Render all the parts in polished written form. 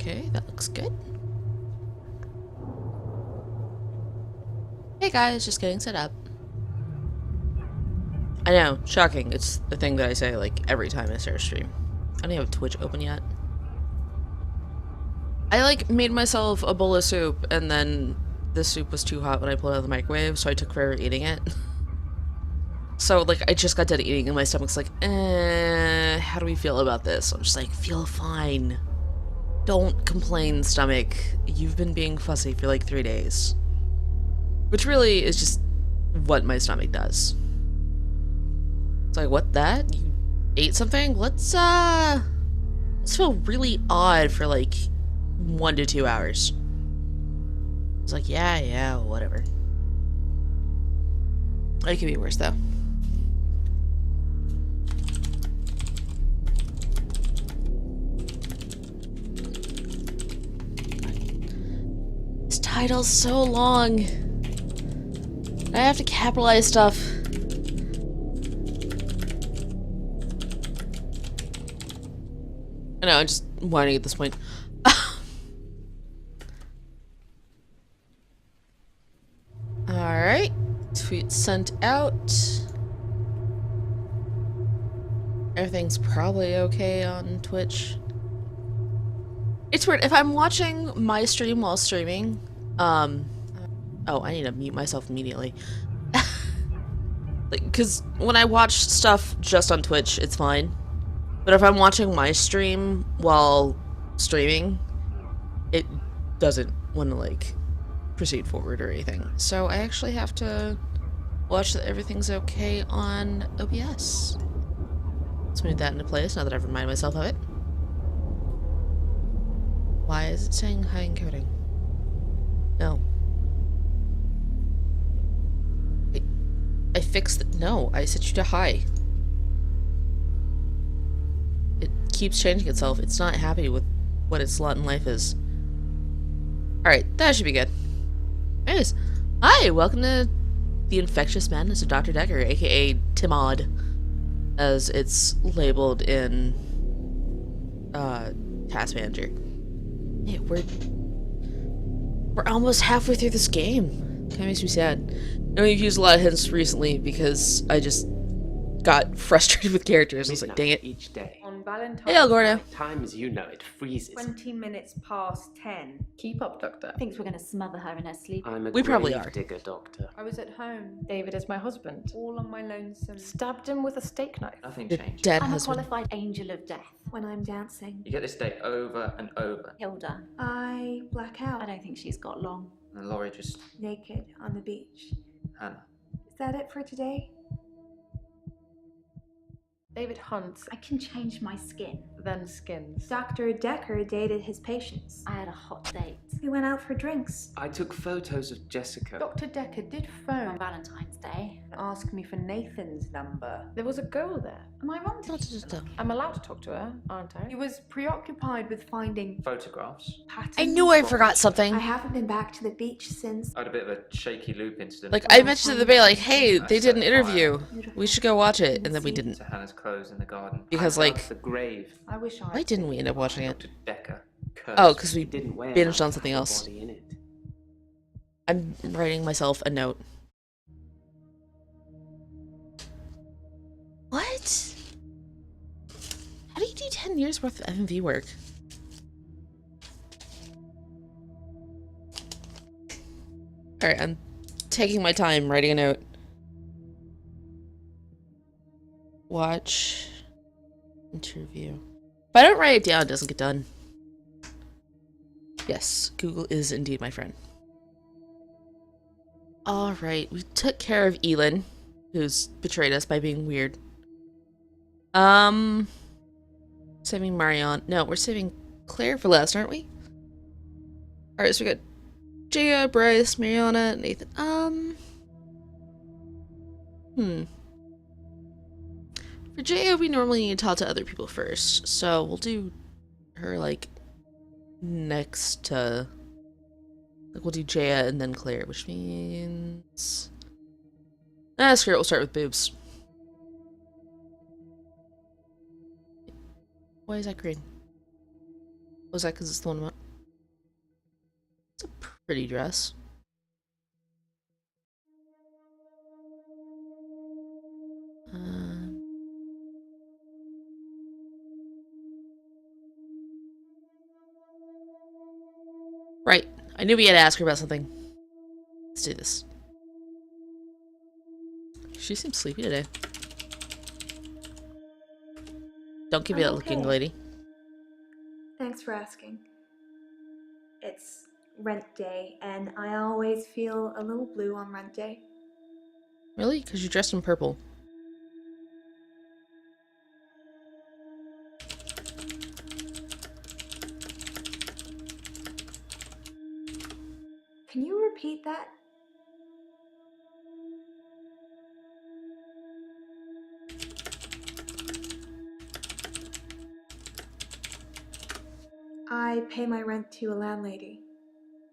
Okay, that looks good. Hey guys, just getting set up. I know, shocking. It's the thing that I say like every time I start a stream. I don't even have Twitch open yet. I like made myself a bowl of soup and then the soup was too hot when I pulled it out of the microwave, so I took forever eating it. So like I just got done eating and my stomach's like, how do we feel about this? I'm just like, feel fine. Don't complain, stomach. You've been being fussy for like 3 days. Which really is just what my stomach does. It's like, what, that? You ate something? Let's feel really odd for like 1 to 2 hours. It's like, yeah, whatever. It could be worse though. This title's so long. I have to capitalize stuff. I know, I'm just whining at this point. Alright. Tweet sent out. Everything's probably okay on Twitch. It's weird. If I'm watching my stream while streaming, oh, I need to mute myself immediately. Like, because when I watch stuff just on Twitch, it's fine. But if I'm watching my stream while streaming, it doesn't want to, like, proceed forward or anything. So I actually have to watch that everything's okay on OBS. Let's move that into place now that I've reminded myself of it. Why is it saying high encoding? No. I fixed it. No, I set you to high. It keeps changing itself. It's not happy with what its lot in life is. Alright, that should be good. Anyways, hi! Welcome to the Infectious Madness of Dr. Decker, aka Timod, as it's labeled in Task Manager. Yeah, we're almost halfway through this game. Kinda makes me sad. I know we've used a lot of hints recently because I just got frustrated with characters. I was like, dang it. Each day. On Valentine's Hey, El Gordo. Time as you know it freezes. 20 minutes past 10. Keep up, Doctor. Thinks we're gonna smother her in her sleep. I'm a We probably grave are. digger, Doctor. I was at home, David is my husband. all on my lonesome. Stabbed him with a steak knife. Nothing Your changed. dead I'm a husband. qualified angel of death. When I'm dancing, You get this day over and over. Hilda. I black I out, don't think she's got long. And Laurie just... naked on the beach. Hannah. Is that it for today? David hunts, I can change my skin. then skins. Dr. Decker dated his patients. I had a hot date We went out for drinks. I took photos of Jessica. Dr. Decker did on phone Valentine's Day. and ask me for Nathan's number. There was a girl there. Am I wrong to just I'm allowed to talk to her, aren't I? He was preoccupied with finding Photographs. patterns. I knew I forgot something. I haven't been back to the beach since. I had a bit of a shaky loop incident. Like, I mentioned to the bay, like, hey, they did an interview. We should go watch it. And then we didn't. To Hannah's clothes in the garden. Because, I dug like- the grave. I wish I Why didn't we end up watching it? Dr. Decker. Oh, because we didn't wear binged that on something else. body in it. I'm writing myself a note. What? How do you do 10 years worth of FMV work? Alright, I'm taking my time writing a note. Watch. Interview. If I don't write it down, it doesn't get done. Yes, Google is indeed my friend. Alright, we took care of Elin, who's betrayed us by being weird. Saving Marion. No, we're saving Claire for last, aren't we? Alright, so we got Jaya, Bryce, Mariana, Nathan. For Jaya, we normally need to talk to other people first, so we'll do her, like, next to... Like, we'll do Jaya and then Claire, which means... screw it, we'll start with boobs. Why is that green? Was that because it's the one? It's a pretty dress. Right. I knew we had to ask her about something. Let's do this. She seems sleepy today. Don't give me I'm that look, young okay. lady. Thanks for asking. It's rent day, and I always feel a little blue on rent day. Really? Because you're dressed in purple. Can you repeat that? I pay my rent to a landlady.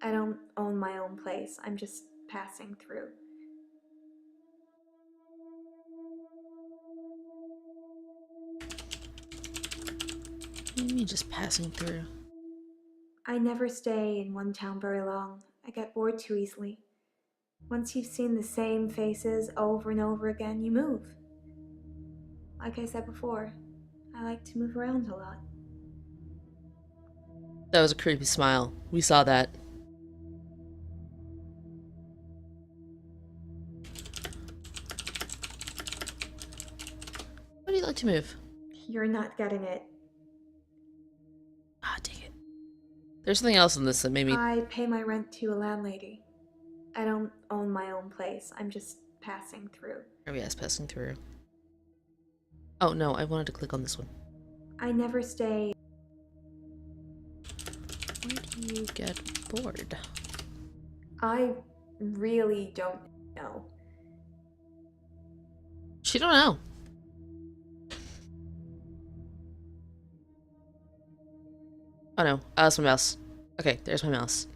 I don't own my own place. I'm just passing through. What do you mean just passing through? I never stay in one town very long. I get bored too easily. Once you've seen the same faces over and over again, you move. Like I said before, I like to move around a lot. That was a creepy smile. We saw that. Why do you like to move? You're not getting it. Ah, dang it. There's something else in this that made me... I pay my rent to a landlady. I don't own my own place. I'm just passing through. Oh yes, passing through. Oh no, I wanted to click on this one. I never stay. Why do you get bored? I really don't know. She don't know. Oh no, that's my mouse. Okay, there's my mouse.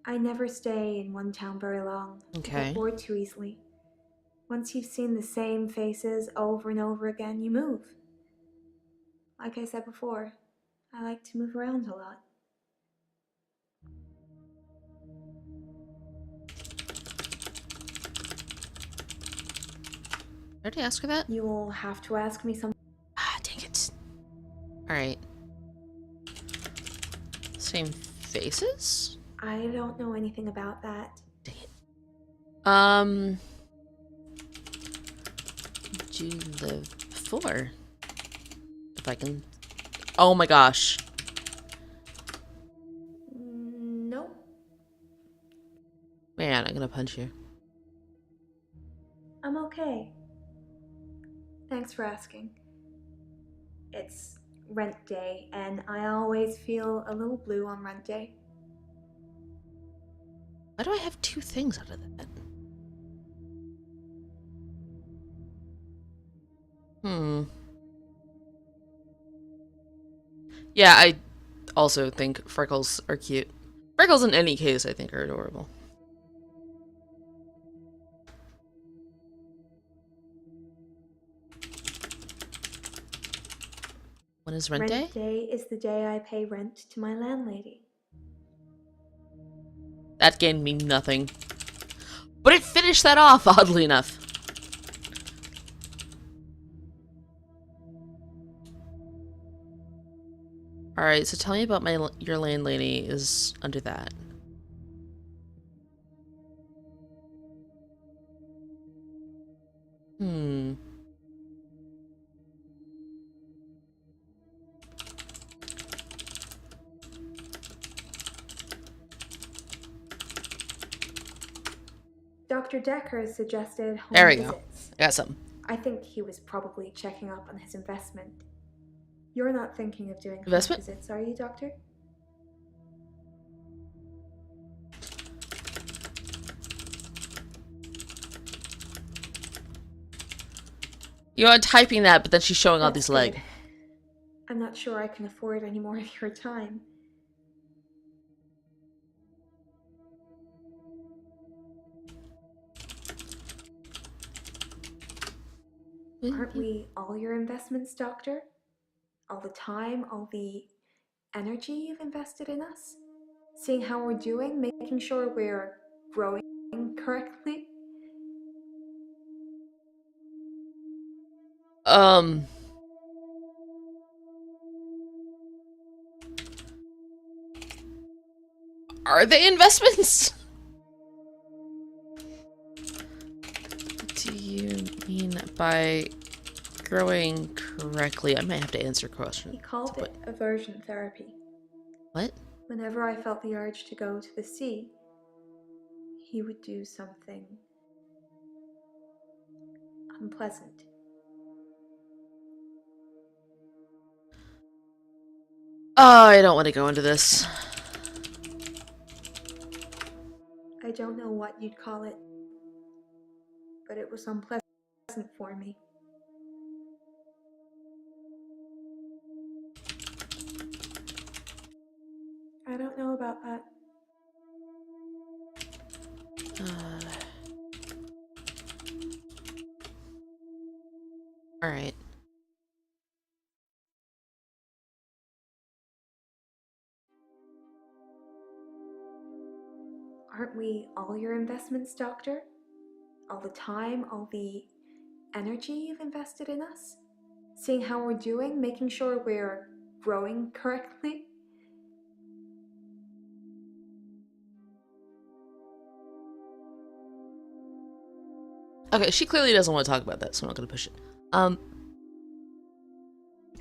I never stay in one town very long. I Okay. get bored too easily. Once you've seen the same faces over and over again, you move. Like I said before, I like to move around a lot. I already asked her that? You'll have to ask me some. Ah, dang it. Alright. Same faces? I don't know anything about that. Dang it. Did you live before? If I can... Oh my gosh. Nope. Man, I'm gonna punch you. I'm okay. Thanks for asking. It's rent day, and I always feel a little blue on rent day. Why do I have two things out of that? Yeah, I also think freckles are cute. Freckles in any case, I think, are adorable. When is rent day? Rent day is the day I pay rent to my landlady. That gained me nothing. But it finished that off, oddly enough. Alright, so tell me about your landlady is under that. Dr. Decker suggested home There we go. visits. I got something. I think he was probably checking up on his investment. You're not thinking of doing home Investment? visits, are you, Doctor? You know, I'm typing that, but then she's showing all That's these legs. good. I'm not sure I can afford any more of your time. Aren't we all your investments, Doctor? all the time, all the energy you've invested in us, seeing how we're doing, making sure we're growing correctly. Are they investments? Do you mean by growing correctly? I might have to answer a question. He called it aversion therapy. What? Whenever I felt the urge to go to the sea, he would do something unpleasant. Oh, I don't want to go into this. I don't know what you'd call it, but it was unpleasant for me. I don't know about that. All right. Aren't we all your investments, Doctor? All the time, all the energy you've invested in us? Seeing how we're doing, making sure we're growing correctly? Okay, she clearly doesn't want to talk about that, so I'm not going to push it.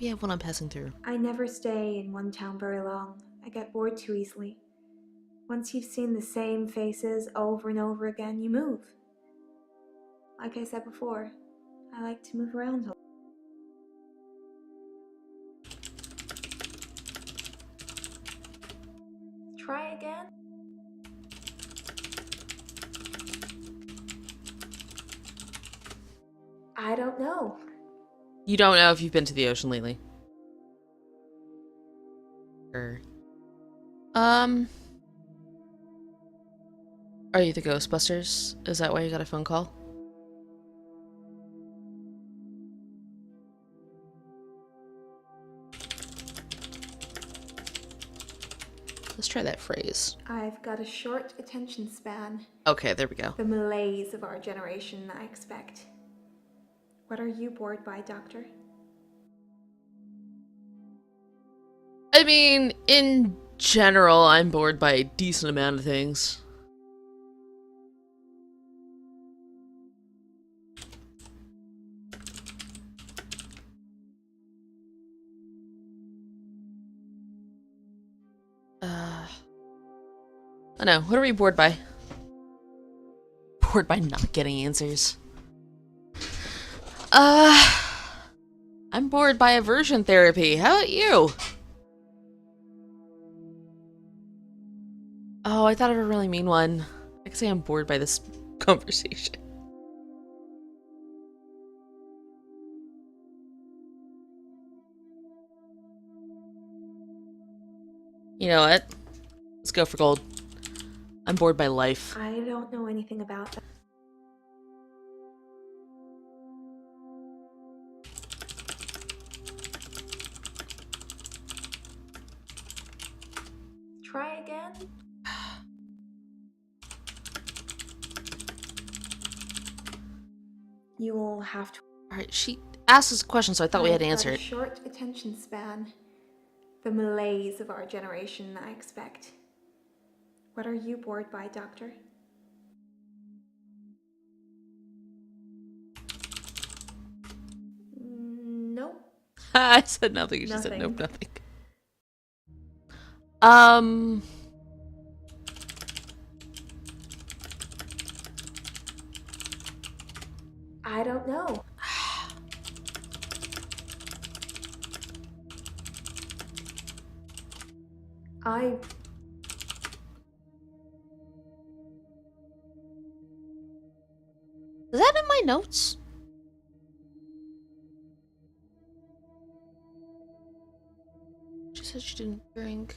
We have one I'm passing through. I never stay in one town very long. I get bored too easily. Once you've seen the same faces over and over again, you move. Like I said before, I like to move around a lot. Try again? I don't know. You don't know if you've been to the ocean lately. Are you the Ghostbusters? Is that why you got a phone call? Let's try that phrase. I've got a short attention span. Okay, there we go. The malaise of our generation, I expect. What are you bored by, Doctor? I mean, in general, I'm bored by a decent amount of things. I know. What are we bored by? Bored by not getting answers. I'm bored by aversion therapy. How about you? Oh, I thought of a really mean one. I could say I'm bored by this conversation. You know what? Let's go for gold. I'm bored by life. I don't know anything about that. Try again? You'll have to. Alright, she asked us a question, so I thought we had to I've got answer a it. short attention span. The malaise of our generation, I expect. What are you bored by, Doctor? Nope. I said nothing. She said nope, Nothing. nothing. I don't know. Is that in my notes? She said she didn't drink.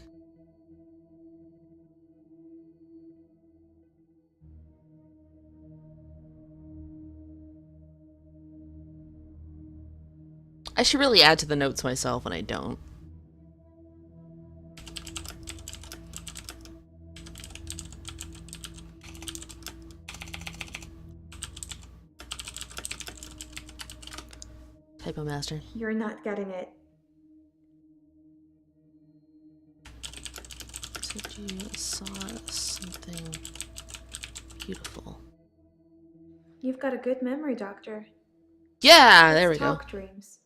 I should really add to the notes myself, and I don't. Typo master. You're not getting it. Said you saw something beautiful. You've got a good memory, Doctor. Yeah, there we Let's go. talk dreams.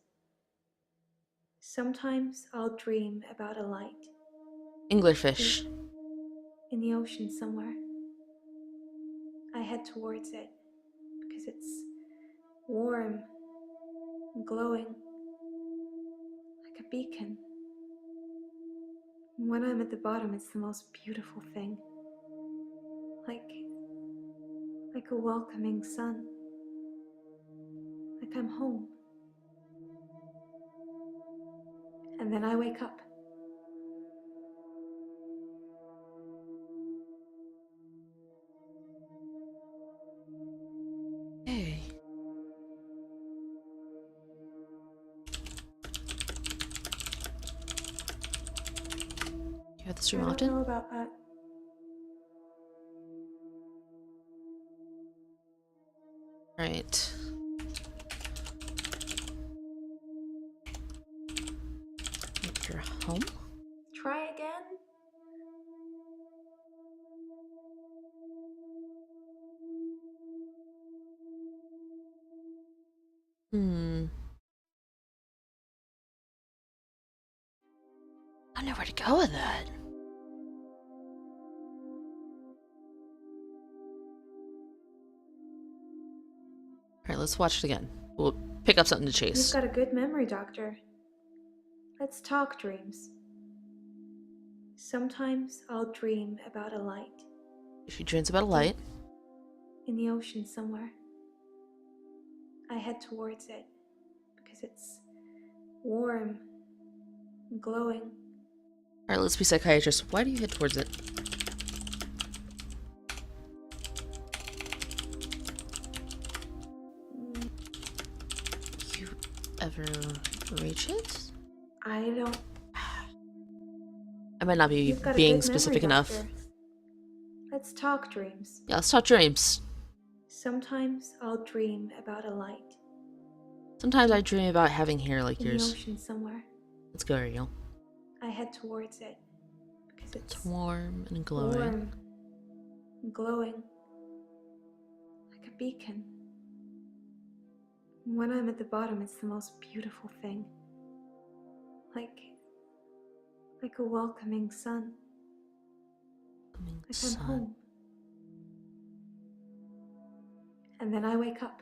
Sometimes I'll dream about a light Anglerfish. in the ocean somewhere. I head towards it because it's warm and glowing like a beacon. And when I'm at the bottom, it's the most beautiful thing. Like a welcoming sun. Like I'm home. And then I wake up. Hey. You have this room I don't often? know about that. Right. Make your home? Try again? Hmm. I don't know where to go with that. Alright, let's watch it again. We'll pick up something to You've chase. got a good memory, Doctor. Let's talk dreams. Sometimes I'll dream about a light She dreams about a light. in the ocean somewhere. I head towards it because it's warm and glowing. Alright, let's be psychiatrists. Why do you head towards it? You ever reach it? I don't. I might not be You've got a being good specific memory, enough. Doctor. Let's talk dreams. Yeah, let's talk dreams. Sometimes I'll dream about a light Sometimes I dream about having hair like in the yours. ocean somewhere. Let's go, Ariel. I head towards it because it's It's warm and glowing. warm and glowing like a beacon. And when I'm at the bottom, it's the most beautiful thing. Like a welcoming sun. Coming Like I'm sun. home. And then I wake up.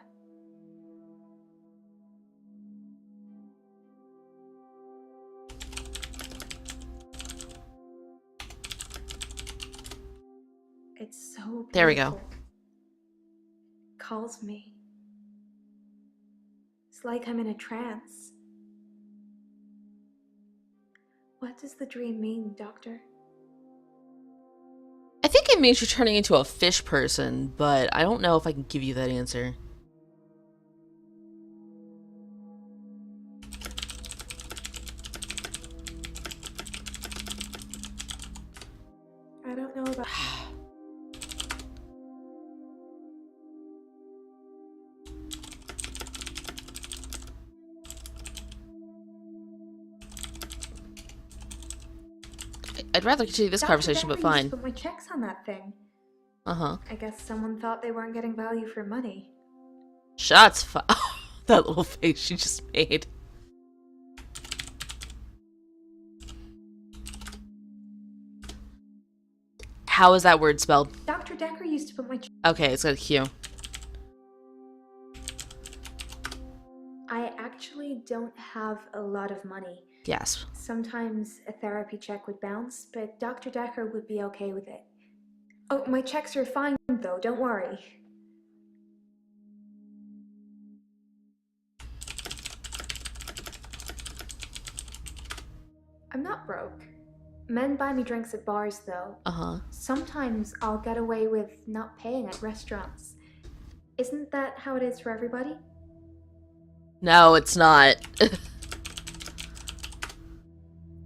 It's so beautiful. There we go. It calls me. It's like I'm in a trance. What does the dream mean, Doctor? I think it means you're turning into a fish person, but I don't know if I can give you that answer. I don't know about. I'd rather continue this Dr. conversation, but Decker used fine. to put my checks on that thing. Uh-huh. I guess someone thought they weren't getting value for money. Shots fi- That little face she just made. How is that word spelled? Dr. Decker used to put my. Okay, it's got a Q. I actually don't have a lot of money. Gasp. Sometimes a therapy check would bounce, but Dr. Decker would be okay with it. Oh, my checks are fine though, don't worry. I'm not broke. Men buy me drinks at bars though. Uh-huh. Sometimes I'll get away with not paying at restaurants. Isn't that how it is for everybody? No, it's not.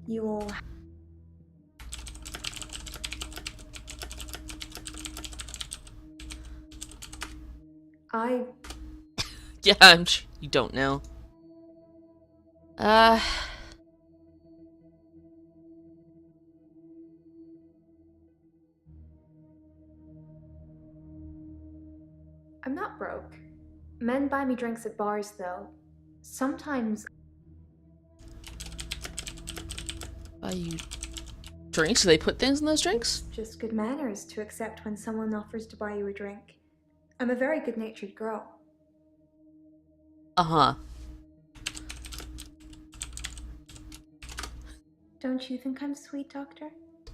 You'll. I. Yeah, I'm sure you don't know. Uh, I'm not broke. Men buy me drinks at bars, though. Sometimes buy you drinks? Do they put things in those it's drinks? just good manners to accept when someone offers to buy you a drink. I'm a very good-natured girl. Uh-huh. Don't you think I'm sweet, Doctor?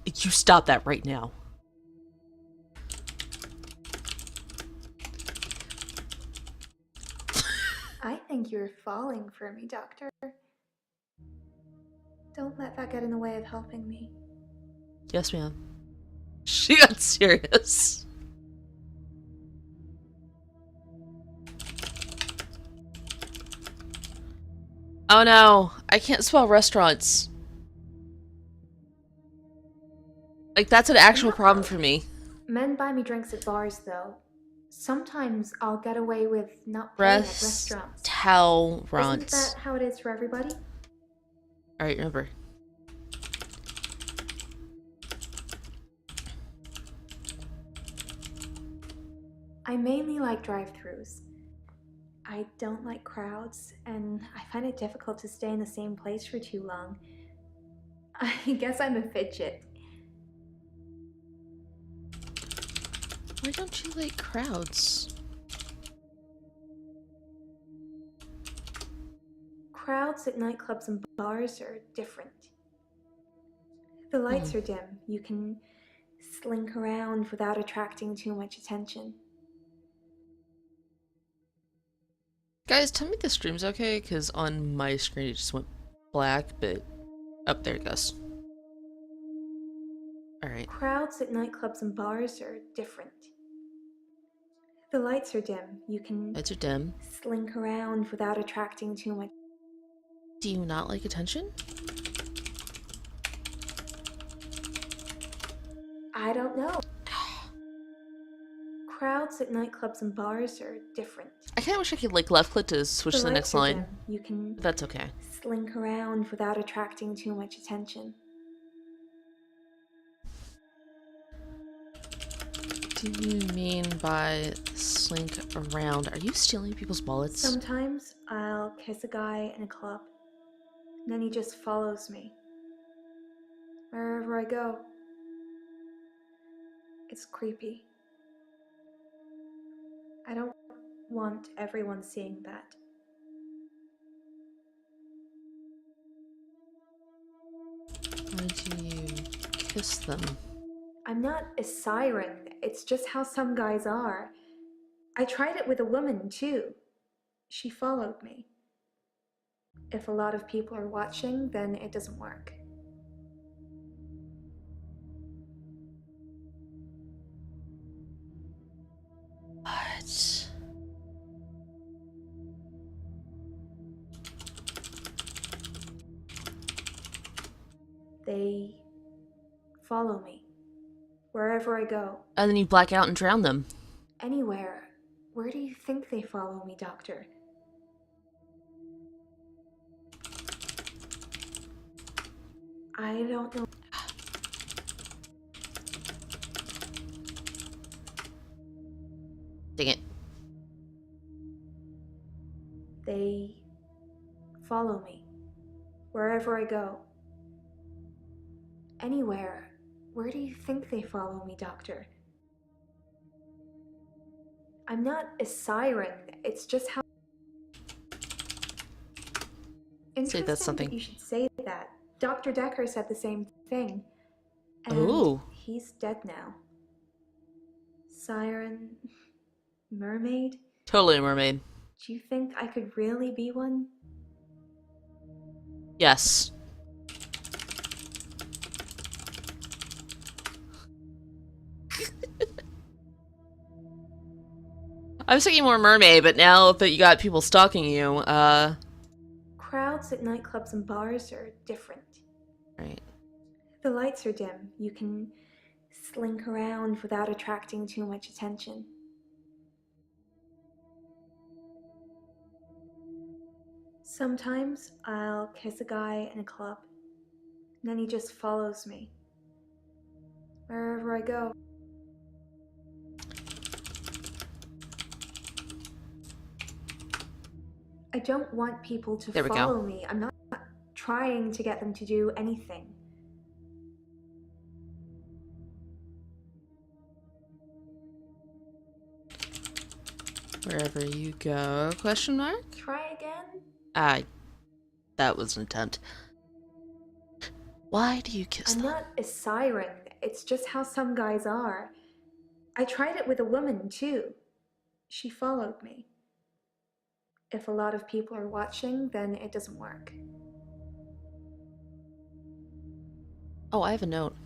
You stop that right now. I think you're falling for me, Doctor. Don't let that get in the way of helping me. Yes, ma'am. She got serious. Oh no, I can't spell restaurants. Like, that's an actual problem for me. Men buy me drinks at bars, though. Sometimes I'll get away with not paying at restaurants. Isn't Restaurants. that how it is for everybody? Alright, remember. I mainly like drive-thrus. I don't like crowds, and I find it difficult to stay in the same place for too long. I guess I'm a fidget. Why don't you like crowds? Crowds at nightclubs and bars are different. The lights are dim. You can slink around without attracting too much attention. Guys, tell me the stream's okay, because on my screen it just went black, but... Oh, there it goes. Alright. Crowds at nightclubs and bars are different. The lights are dim. You can Lights are dim. slink around without attracting too much. Do you not like attention? I don't know. Crowds at nightclubs and bars are different. I kinda wish I could, like, left click to switch to the next lights are line. dim. You can But that's okay. slink around without attracting too much attention. What do you mean by slink around? Are you stealing people's wallets? Sometimes I'll kiss a guy in a club, and then he just follows me. Wherever I go. It's creepy. I don't want everyone seeing that. Why do you kiss them? I'm not a siren, it's just how some guys are. I tried it with a woman, too. She followed me. If a lot of people are watching, then it doesn't work. What? They follow me. Wherever I go. And then you black out and drown them. Anywhere. Where do you think they follow me, Doctor? I don't know. Dang it. They follow me. Wherever I go. Anywhere. Where do you think they follow me, Doctor? I'm not a siren. It's just how. Say that's something. That you should say that. Dr. Decker said the same thing. And Ooh. he's dead now. Siren. Mermaid? Totally a mermaid. Do you think I could really be one? Yes. I was thinking more mermaid, but now that you got people stalking you, Crowds at nightclubs and bars are different. Right. The lights are dim. You can slink around without attracting too much attention. Sometimes I'll kiss a guy in a club, and then he just follows me wherever I go. I don't want people to There we go. follow me. I'm not trying to get them to do anything. Wherever you go, question mark? Try again? That was an attempt. Why do you kiss I'm them? not a siren. It's just how some guys are. I tried it with a woman, too. She followed me. If a lot of people are watching, then it doesn't work. Oh, I have a note.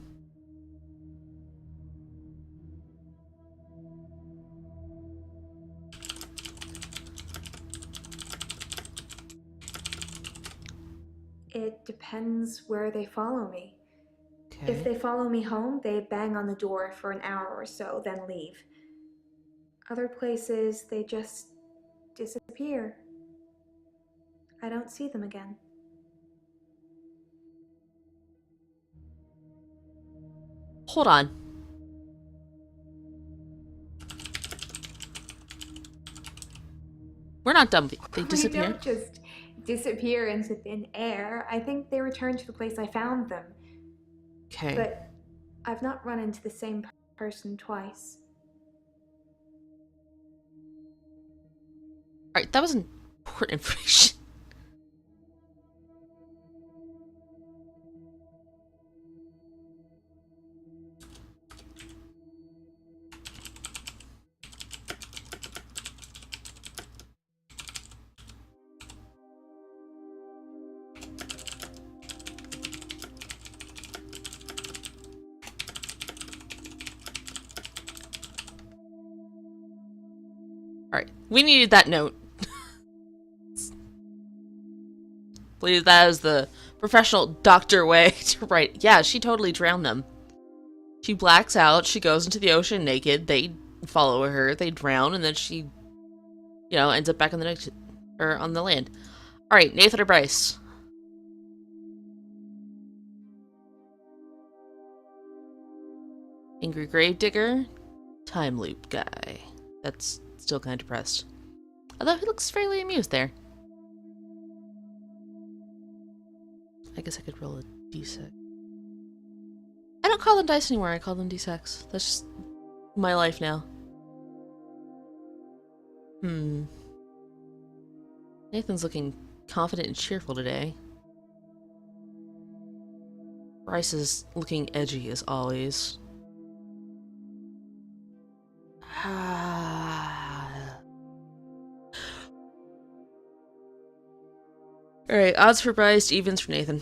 It depends where they follow me. Okay. If they follow me home, they bang on the door for an hour or so, then leave. Other places, they just disappear. I don't see them again. Hold on. We're not done. They They disappear. don't just disappear into thin air. I think they return to the place I found them. Okay. But I've not run into the same person twice. Alright, that was important information. Alright, we needed that note. Please, that is the professional doctor way to write. Yeah, she totally drowned them. She blacks out, she goes into the ocean naked, they follow her, they drown, and then she, ends up back on the next, or on the land. Alright, Nathan or Bryce? Angry Gravedigger? Time Loop guy. That's still kind of depressed. Although he looks fairly amused there. I guess I could roll a d6. I don't call them dice anymore, I call them d6. That's just my life now. Nathan's looking confident and cheerful today. Bryce is looking edgy as always. Alright, odds for Bryce, evens for Nathan.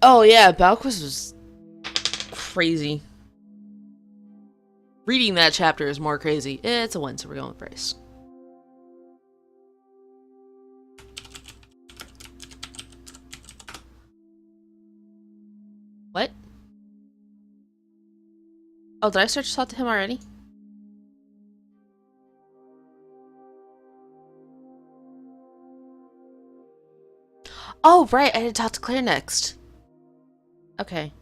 Oh yeah, Balquist was crazy. Reading that chapter is more crazy. It's a 1, so we're going with Bryce. What? Oh, did I start to talk to him already? Oh, right, I had to talk to Claire next. Okay.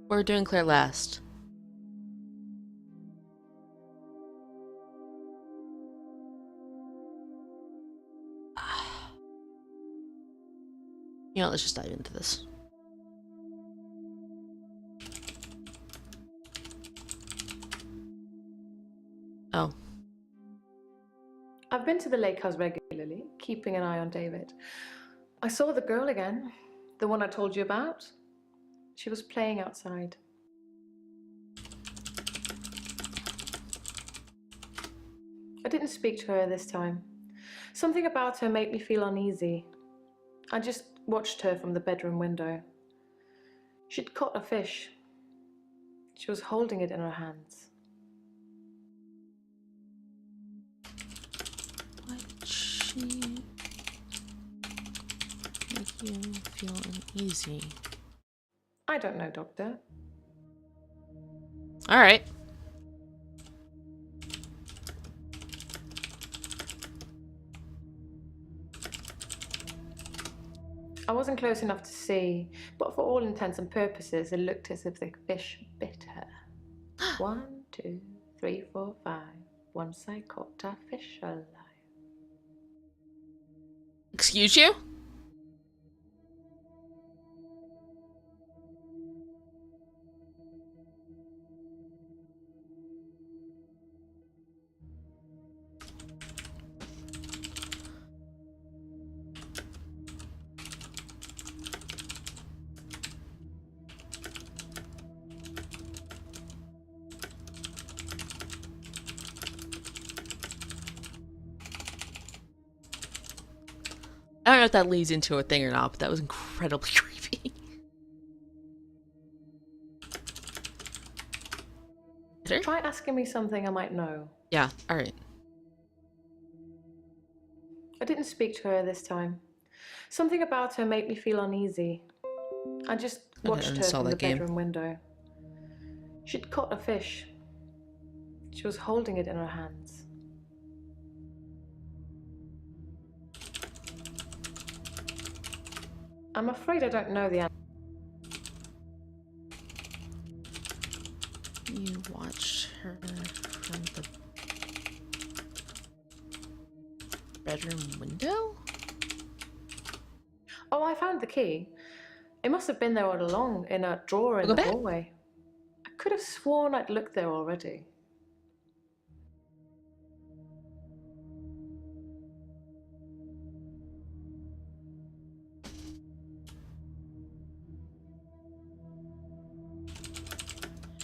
We're doing Claire last. Let's just dive into this. Oh. I've been to the lake house regularly, keeping an eye on David. I saw the girl again, the one I told you about. She was playing outside. I didn't speak to her this time. Something about her made me feel uneasy. I just watched her from the bedroom window. She'd caught a fish. She was holding it in her hands. You feel uneasy. I don't know, Doctor. Alright. I wasn't close enough to see, but for all intents and purposes, it looked as if the fish bit her. 1, 2, 3, 4, 5. Once I caught a fish alive. Excuse you? I don't know if that leads into a thing or not, but that was incredibly creepy. Try asking me something I might know. Yeah, alright. I didn't speak to her this time. Something about her made me feel uneasy. I just watched her saw from the that game. bedroom window. She'd caught a fish. She was holding it in her hands. I'm afraid I don't know the answer. You watched her from the bedroom window? Oh, I found the key. It must have been there all along, in a drawer in Go the back. hallway. I could have sworn I'd looked there already.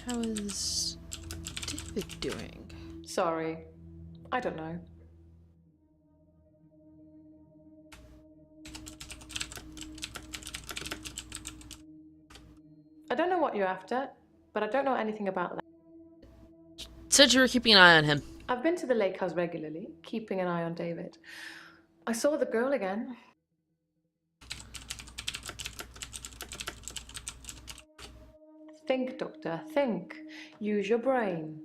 How is David doing? Sorry. I don't know. I don't know what you're after, but I don't know anything about that. Said you were keeping an eye on him. I've been to the lake house regularly, keeping an eye on David. I saw the girl again. Think, Doctor, think. Use your brain.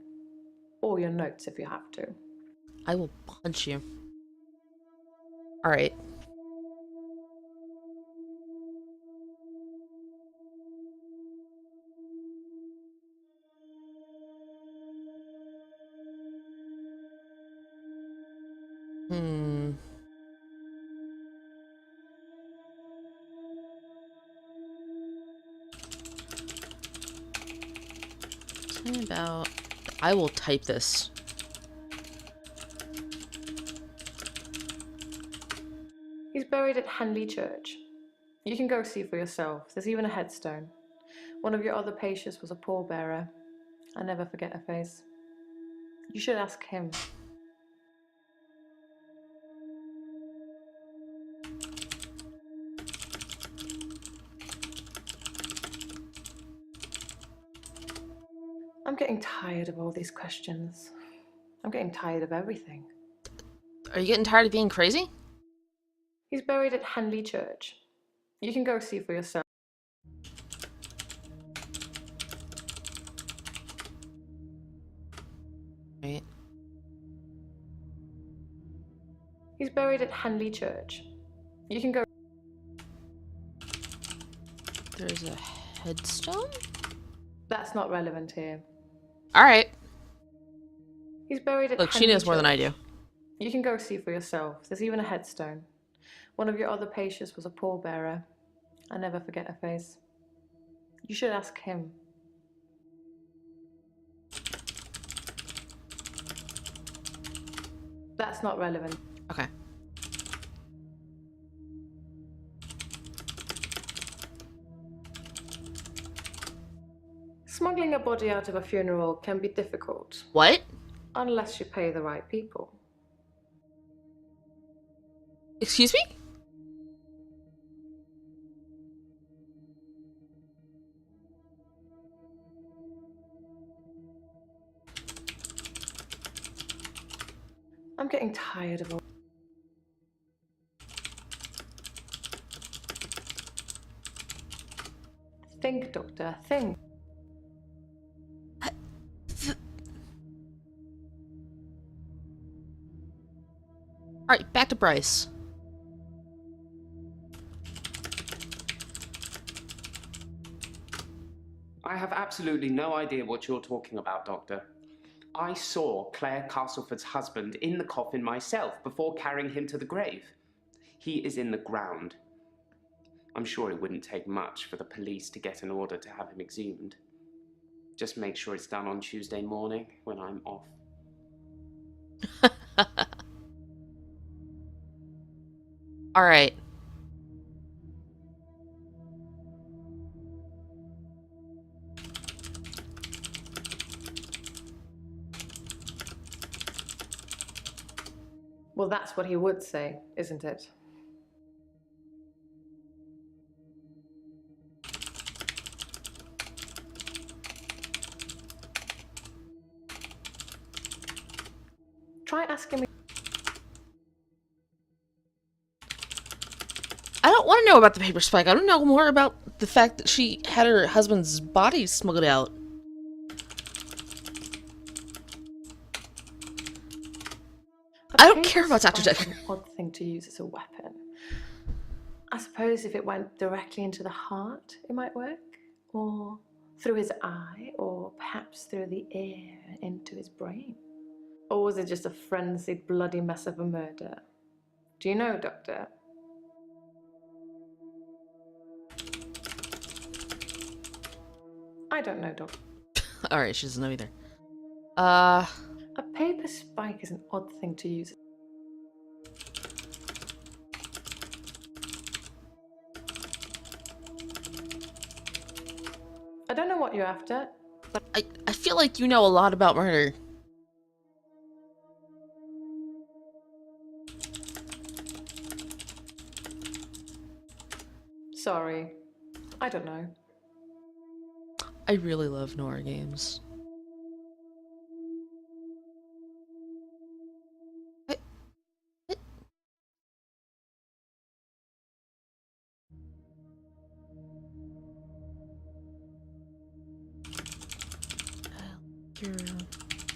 Or your notes if you have to. I will punch you. Alright. Something about... I will type this. He's buried at Hanley Church. You can go see for yourself. There's even a headstone. One of your other patients was a pallbearer. I never forget her face. You should ask him. I'm getting tired of all these questions. I'm getting tired of everything. Are you getting tired of being crazy? He's buried at Hanley Church. You can go see for yourself. Right. He's buried at Hanley Church. You can go. There's a headstone? That's not relevant here. Alright. He's buried at Look, she Hanley knows more than I Church. do. You can go see for yourself. There's even a headstone. One of your other patients was a pallbearer. I never forget her face. You should ask him. That's not relevant. Okay. Smuggling a body out of a funeral can be difficult, What? unless you pay the right people. Excuse me? I'm getting tired of all. Think, Doctor, think. Alright, back to Bryce. I have absolutely no idea what you're talking about, Doctor. I saw Claire Castleford's husband in the coffin myself before carrying him to the grave. He is in the ground. I'm sure it wouldn't take much for the police to get an order to have him exhumed. Just make sure it's done on Tuesday morning when I'm off. Alright. Well, that's what he would say, isn't it? Try asking me. I don't want to know about the paper spike. I don't know more about the fact that she had her husband's body smuggled out. I don't care about Dr. Spike is Decker. an odd thing to use as a weapon. I suppose if it went directly into the heart, it might work. Or through his eye, or perhaps through the ear into his brain. Or was it just a frenzied, bloody mess of a murder? Do you know, Doctor? I don't know, Doctor. Alright, she doesn't know either. A paper spike is an odd thing to use. I don't know what you're after, but I feel like you know a lot about murder. sorry. I don't know. I really love noir games. Your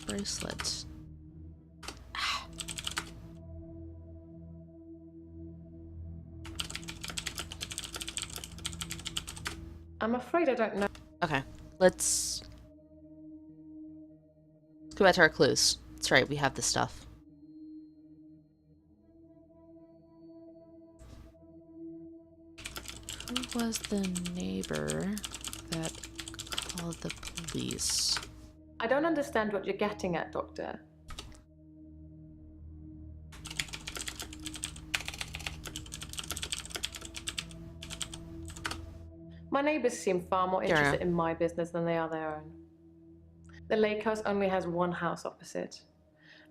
bracelet. I'm afraid I don't know. Okay, let's go back to our clues. That's right, we have this stuff. Who was the neighbor that called the police? I don't understand what you're getting at, Doctor. My neighbors seem far more Jaya. interested in my business than they are their own. The lake house only has one house opposite,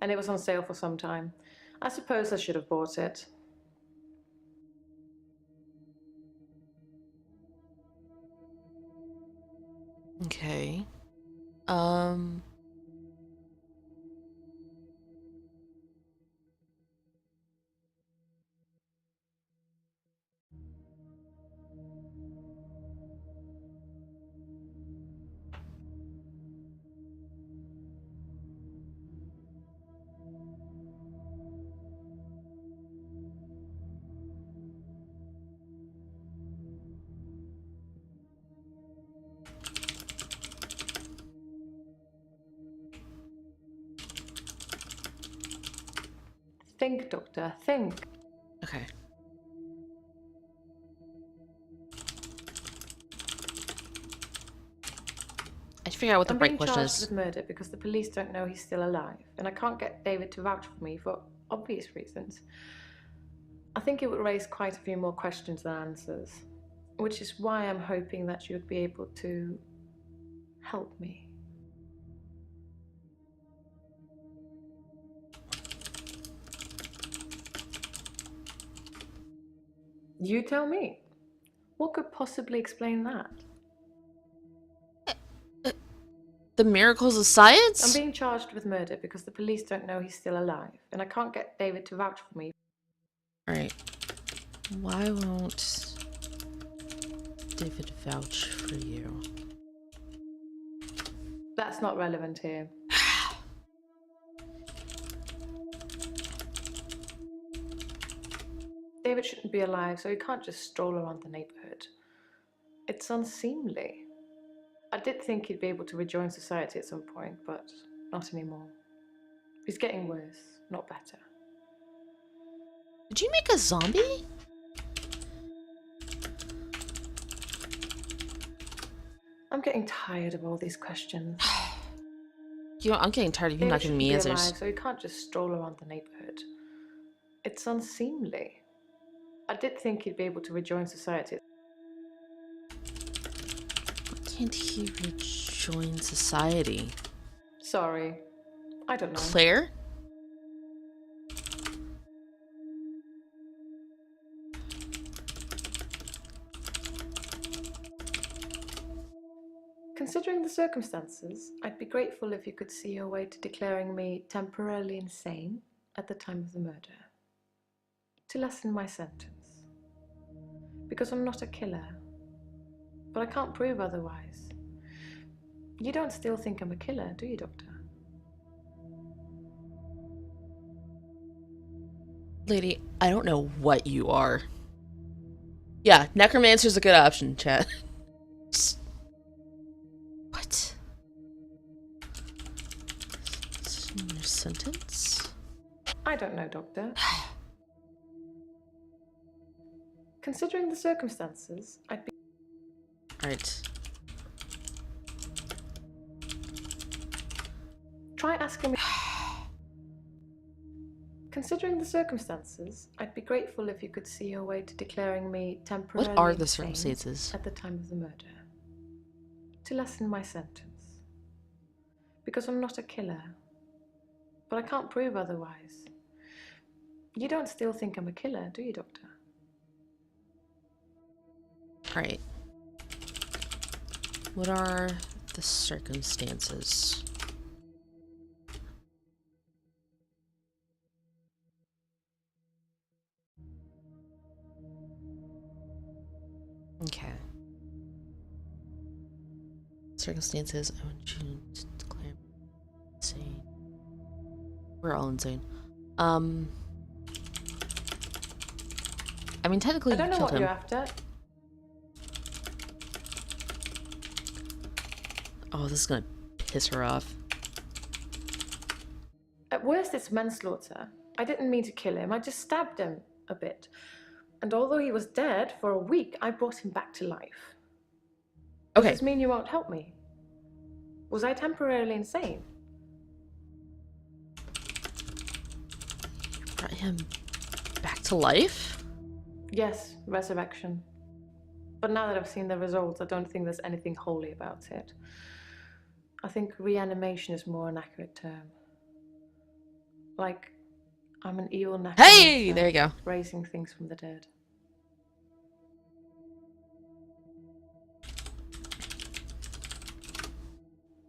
and it was on sale for some time. I suppose I should have bought it. Okay. Think, Doctor, think. Okay. I figure out what the I'm right being question charged is. with murder because the police don't know he's still alive, and I can't get David to vouch for me for obvious reasons. I think it would raise quite a few more questions than answers, which is why I'm hoping that you'd be able to help me. You tell me. What could possibly explain that? The miracles of I'm science? being charged with murder because the police don't know he's still alive, and I can't get David to vouch for me. Alright. Why won't David vouch for you? That's not relevant here. David shouldn't be alive, so he can't just stroll around the neighborhood. It's unseemly. I did think he'd be able to rejoin society at some point, but not anymore. He's getting worse, not better. Did you make a zombie? I'm getting tired of all these questions. You know, I'm getting tired of you David not giving shouldn't me be answers. alive, so he can't just stroll around the neighborhood. It's unseemly. I did think he'd be able to rejoin society. Why can't he rejoin society? Sorry, I don't know. Claire? Considering the circumstances, I'd be grateful if you could see your way to declaring me temporarily insane at the time of the murder. To lessen my sentence. Because I'm not a killer. But I can't prove otherwise. You don't still think I'm a killer, do you, Doctor? Lady, I don't know what you are. Yeah, necromancer's a good option, chat. What? Your sentence? I don't know, Doctor. Considering the circumstances, I'd be... Alright. Try asking me... Considering the circumstances, I'd be grateful if you could see your way to declaring me temporarily What are the insane circumstances? at the time of the murder. To lessen my sentence. Because I'm not a killer. But I can't prove otherwise. You don't still think I'm a killer, do you, Doctor? Alright. What are the circumstances? Okay. Circumstances, I want you to declare insane. We're all insane. I mean, technically, I don't you know killed what him. you're after. Oh, this is gonna piss her off. At worst, it's manslaughter. I didn't mean to kill him. I just stabbed him a bit. And although he was dead for a week, I brought him back to life. Does Okay. this mean you won't help me? Was I temporarily insane? Brought him back to life? Yes, resurrection. But now that I've seen the results, I don't think there's anything holy about it. I think reanimation is more an accurate term. Like, I'm an evil necromancer. Hey! There you go. Raising things from the dead.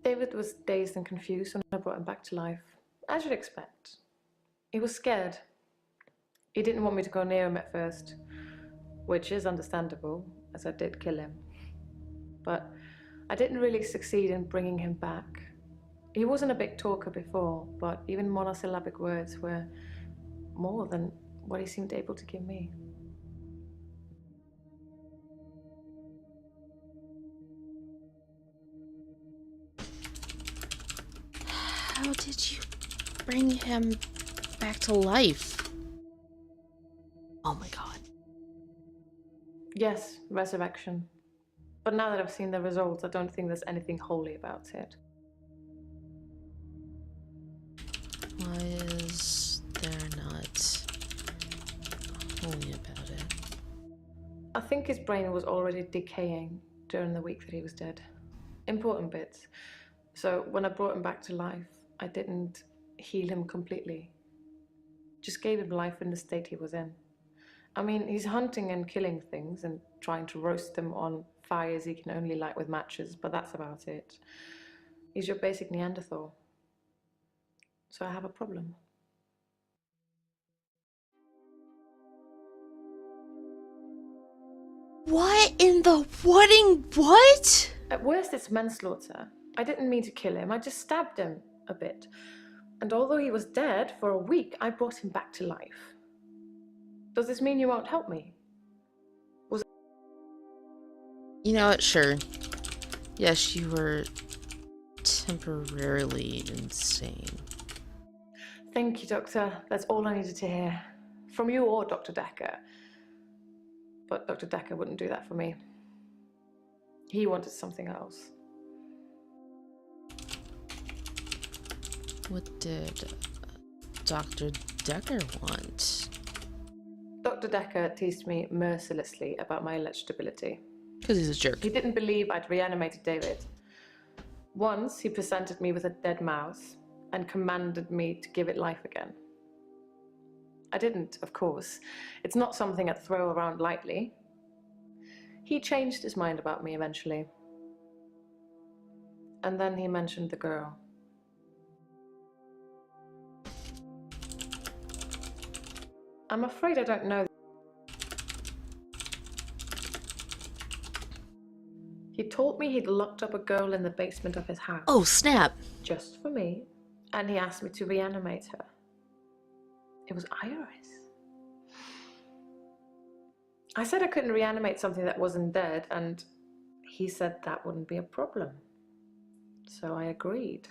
David was dazed and confused when I brought him back to life. As you'd expect. He was scared. He didn't want me to go near him at first, which is understandable, as I did kill him. But I didn't really succeed in bringing him back. He wasn't a big talker before, but even monosyllabic words were more than what he seemed able to give me. How did you bring him back to life? Oh my god. Yes, resurrection. But now that I've seen the results, I don't think there's anything holy about it. Why is there not holy about it? I think his brain was already decaying during the week that he was dead. Important bits. So when I brought him back to life, I didn't heal him completely. Just gave him life in the state he was in. I mean, he's hunting and killing things and trying to roast them on fires he can only light with matches, but that's about it. He's your basic Neanderthal. So I have a problem. What in the what? At worst, it's manslaughter. I didn't mean to kill him, I just stabbed him a bit. And although he was dead for a week, I brought him back to life. Does this mean you won't help me? You know what? Sure. Yes, you were temporarily insane. Thank you, Doctor. That's all I needed to hear. From you or Dr. Decker. But Dr. Decker wouldn't do that for me. He wanted something else. What did Dr. Decker want? Dr. Decker teased me mercilessly about my alleged ability. Because he's a jerk. He didn't believe I'd reanimated David. Once, he presented me with a dead mouse and commanded me to give it life again. I didn't, of course. It's not something I'd throw around lightly. He changed his mind about me eventually. And then he mentioned the girl. I'm afraid I don't know. He told me he'd locked up a girl in the basement of his house. Oh, snap. Just for me, and he asked me to reanimate her. It was Iris. I said I couldn't reanimate something that wasn't dead, and he said that wouldn't be a problem. So I agreed.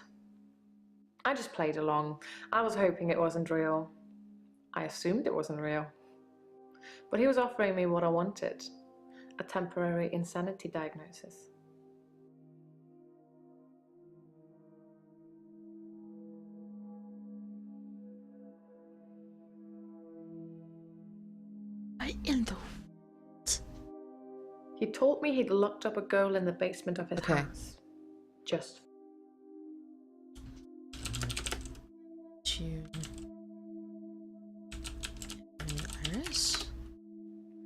I just played along. I was hoping it wasn't real. I assumed it wasn't real. But he was offering me what I wanted, a temporary insanity diagnosis. What in the... He told me he'd locked up a girl in the basement of his house. Just to... Iris?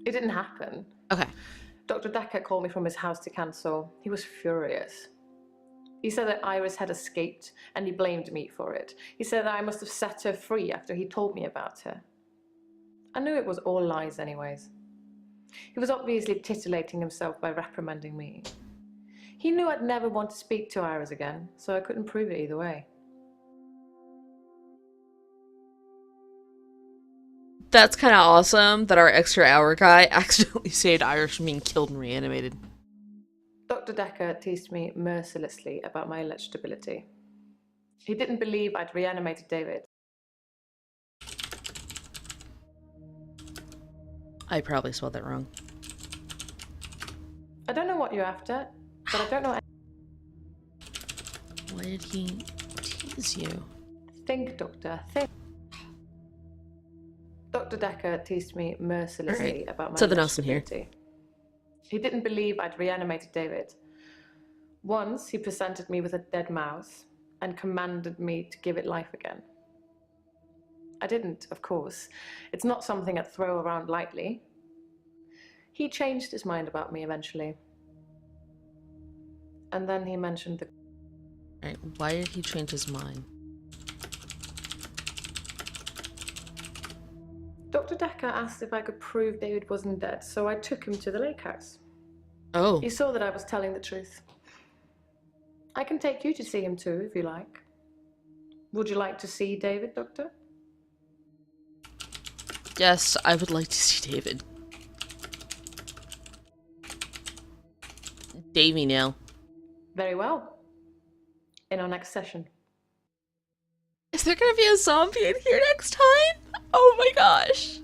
It didn't happen. Okay. Dr. Decker called me from his house to cancel. He was furious. He said that Iris had escaped and he blamed me for it. He said that I must have set her free after he told me about her. I knew it was all lies anyways. He was obviously titillating himself by reprimanding me. He knew I'd never want to speak to Iris again, so I couldn't prove it either way. That's kind of awesome that our extra hour guy accidentally saved Iris from being killed and reanimated. Dr. Decker teased me mercilessly about my alleged ability. He didn't believe I'd reanimated David. I probably spelled that wrong. I don't know what you're after, but I don't know. Why did he tease you? Think, Doctor, think. Dr. Decker teased me mercilessly about my Something else in here. ability. He didn't believe I'd reanimated David. Once, he presented me with a dead mouse and commanded me to give it life again. I didn't, of course. It's not something I'd throw around lightly. He changed his mind about me eventually. And then he mentioned the... Right, why did he change his mind? Dr. Decker asked if I could prove David wasn't dead, so I took him to the lake house. Oh. He saw that I was telling the truth. I can take you to see him too, if you like. Would you like to see David, Doctor? Yes, I would like to see David. Davey now. Very well. In our next session. Is there gonna be a zombie in here next time? Oh my gosh.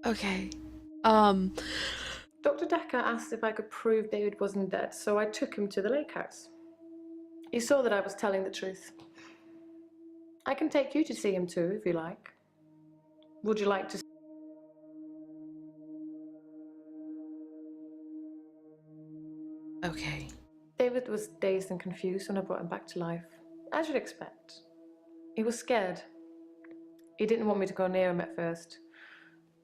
Okay. Dr. Decker asked if I could prove David wasn't dead, so I took him to the lake house. He saw that I was telling the truth. I can take you to see him too, if you like. Would you like to... Okay. David was dazed and confused when I brought him back to life, as you'd expect. He was scared. He didn't want me to go near him at first,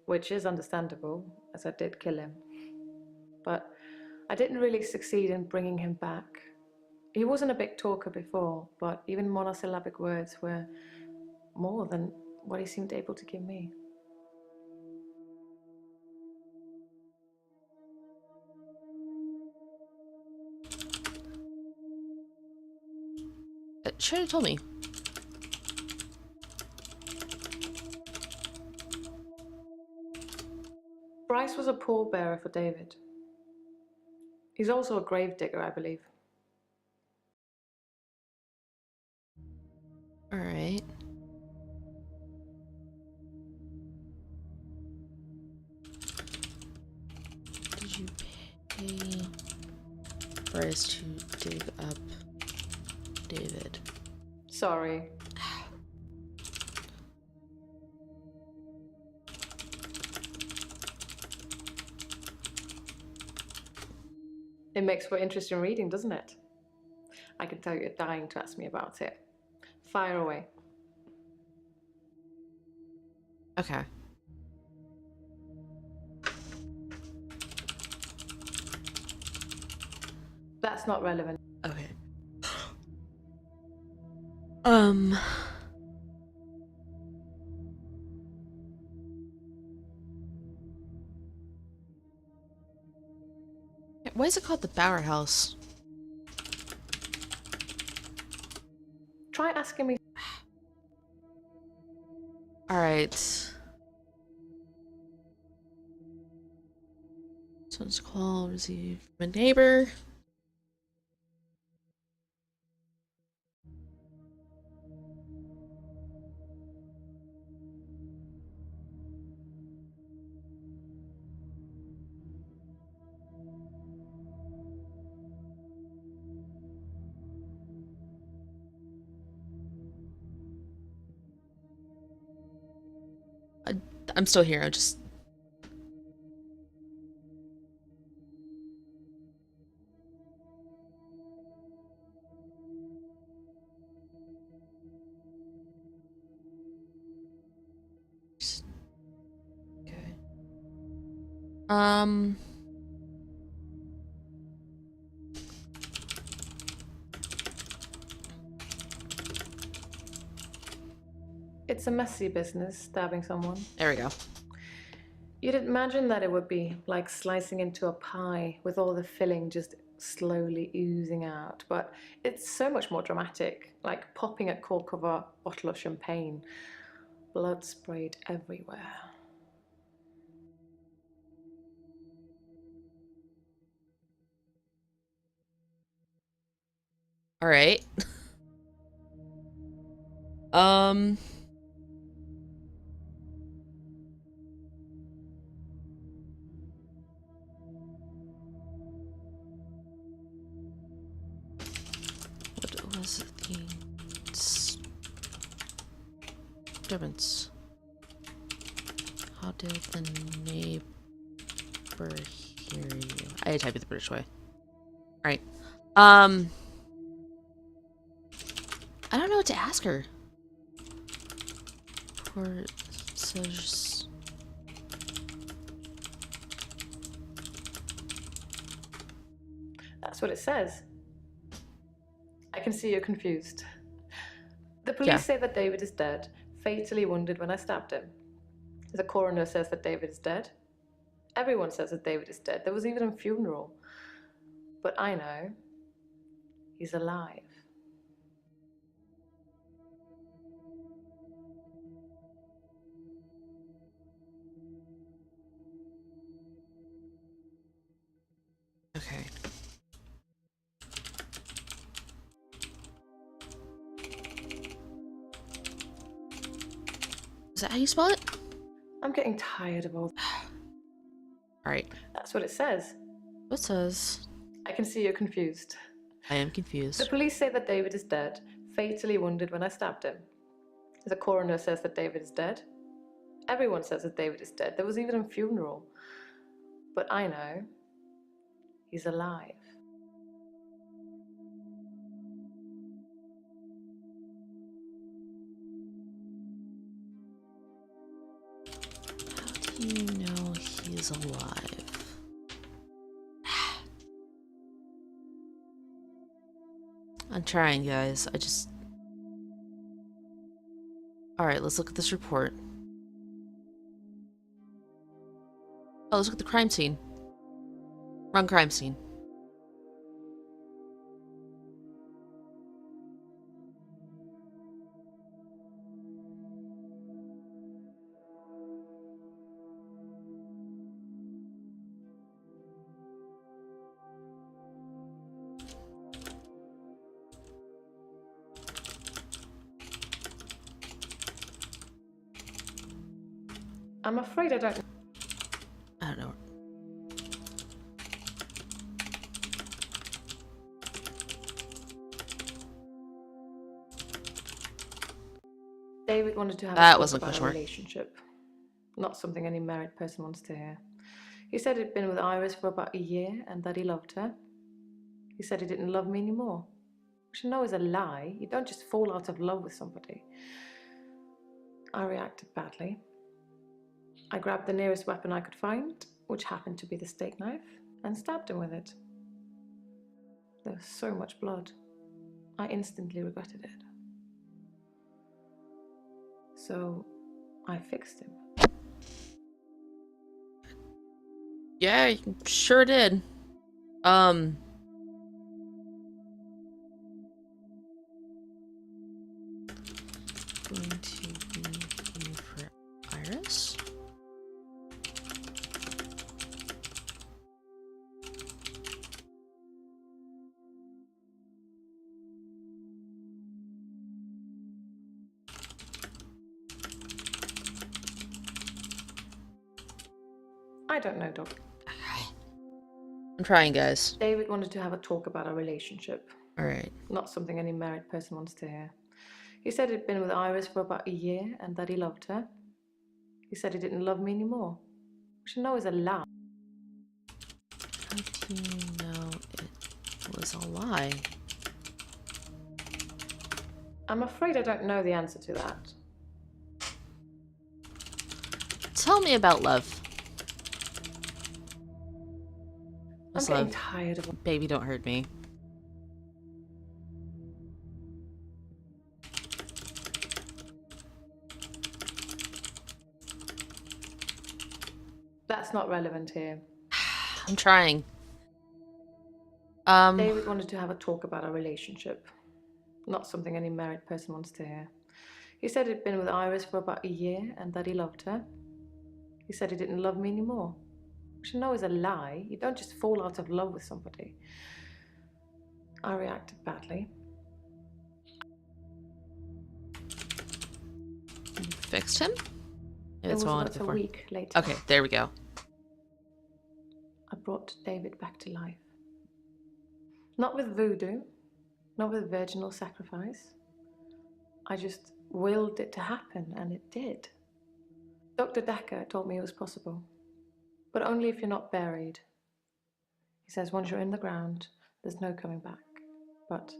which is understandable, as I did kill him. But I didn't really succeed in bringing him back. He wasn't a big talker before, but even monosyllabic words were more than what he seemed able to give me. should have told me. Bryce was a pallbearer for David. He's also a gravedigger, I believe. Alright. Did you pay Bryce to dig up David? Sorry. It makes for interesting reading, doesn't it? I can tell you're dying to ask me about it. Fire away. Okay. That's not relevant. Okay. Why is it called the Bower House? Try asking me. Alright. Someone's call received from a neighbor. I'm still here. I'm just. Okay. It's a messy business, stabbing someone. There we go. You'd imagine that it would be like slicing into a pie with all the filling just slowly oozing out, but it's so much more dramatic, like popping a cork of a bottle of champagne. Blood sprayed everywhere. Alright. um. What was the disturbance? How did the neighbor hear you? I typed it the British way. Alright. I don't know what to ask her. Poor says. That's what it says. I can see you're confused. The police Yeah. say that David is dead, fatally wounded when I stabbed him. The coroner says that David is dead. Everyone says that David is dead. There was even a funeral. But I know he's alive. Okay. Is that how you spell it? I'm getting tired of all. Alright. That's what it says. What says? I can see you're confused. I am The confused. police say that David is dead, fatally wounded when I stabbed him. The coroner says that David is dead. Everyone says that David is dead. There was even a funeral. But I know he's alive. How do you know he's alive? I'm trying, guys. I just... Alright, let's look at this report. Oh, let's look at the crime scene. Wrong crime scene. I'm afraid I don't. I don't know. David wanted to have That a talk wasn't a about question a mark. relationship. Not something any married person wants to hear. He said he'd been with Iris for about a year and that he loved her. He said he didn't love me anymore, which I know is a lie. You don't just fall out of love with somebody. I reacted badly. I grabbed the nearest weapon I could find, which happened to be the steak knife, and stabbed him with it. There was so much blood. I instantly regretted it. So I fixed him. Yeah, you sure did. Going to be here for Iris. I don't know, Doc. I'm trying, guys. David wanted to have a talk about our relationship. Alright. Not something any married person wants to hear. He said he'd been with Iris for about a year and that he loved her. He said he didn't love me anymore, which I know is a lie. How do you know it was a lie? I'm afraid I don't know the answer to that. Tell me about love. I'm What's getting love? tired of. Baby, don't hurt me. That's not relevant here. I'm trying. David wanted to have a talk about our relationship. Not something any married person wants to hear. He said he'd been with Iris for about a year and that he loved her. He said he didn't love me anymore, which I know is a lie. You don't just fall out of love with somebody. I reacted badly. You fixed him? It That's was what I wanted about a before. week later. Okay, there we go. I brought David back to life. Not with voodoo, not with virginal sacrifice. I just willed it to happen, and it did. Dr. Decker told me it was possible, but only if you're not buried. He says once you're in the ground, there's no coming back. But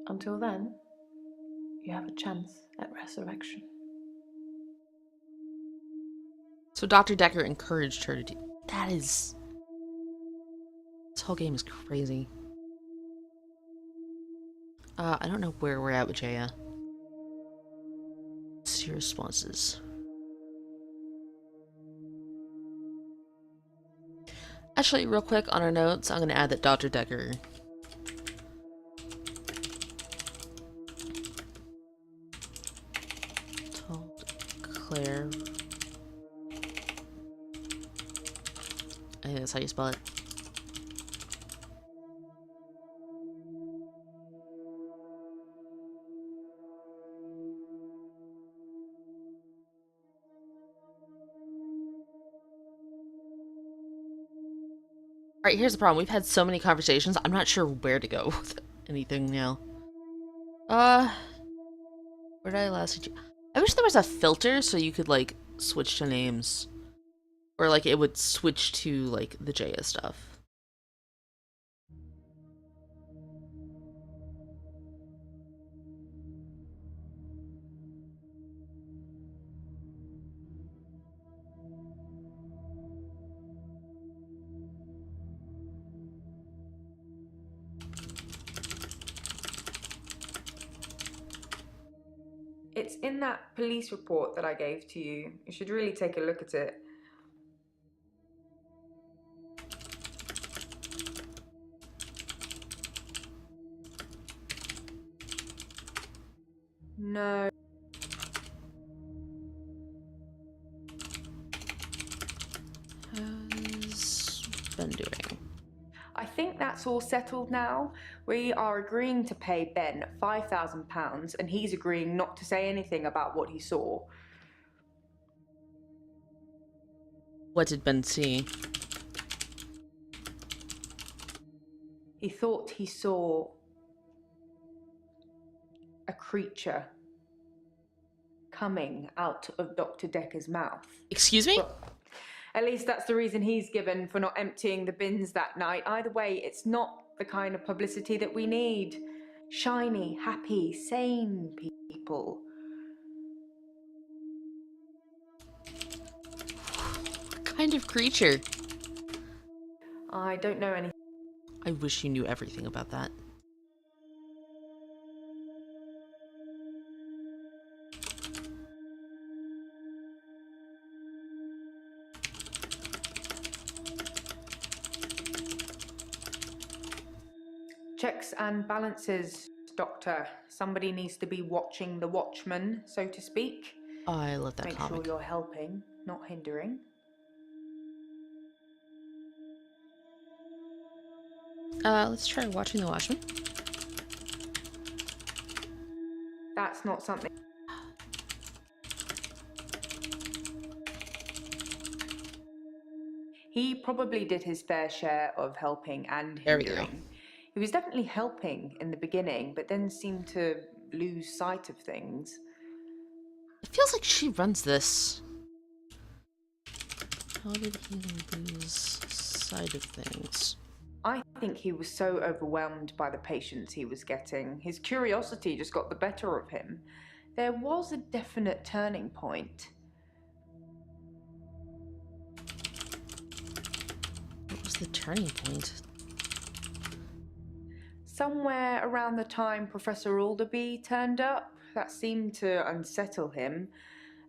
until then, you have a chance at resurrection. So Dr. Decker encouraged her to do that. Is this whole game is crazy. I don't know where we're at with Jaya. See your responses. Actually, real quick on our notes, I'm gonna add that Dr. Decker told Claire. I think that's how you spell it. Alright, here's the problem. We've had so many conversations, I'm not sure where to go with anything now. Where did I last see you? I wish there was a filter so you could, like, switch to names. Or, like, it would switch to, like, the Jaya stuff. It's in that police report that I gave to you. You should really take a look at it. No. Has been doing. I think that's all settled now. We are agreeing to pay Ben £5,000 and he's agreeing not to say anything about what he saw. What did Ben see? He thought he saw a creature coming out of Dr. Decker's mouth. Excuse me? Well, at least that's the reason he's given for not emptying the bins that night. Either way, it's not the kind of publicity that we need. Shiny, happy, sane people. What kind of creature? I don't know anything. I wish you knew everything about that. Checks and balances, Doctor. Somebody needs to be watching the watchman, so to speak. I love that Make comic. sure you're helping, not hindering. Let's try watching the Watchmen. That's not something. He probably did his fair share of helping and There we go. hindering. He was definitely helping in the beginning, but then seemed to lose sight of things. It feels like she runs this. How did he lose sight of things? I think he was so overwhelmed by the patients he was getting. His curiosity just got the better of him. There was a definite turning point. What was the turning point? Somewhere around the time Professor Alderby turned up, that seemed to unsettle him.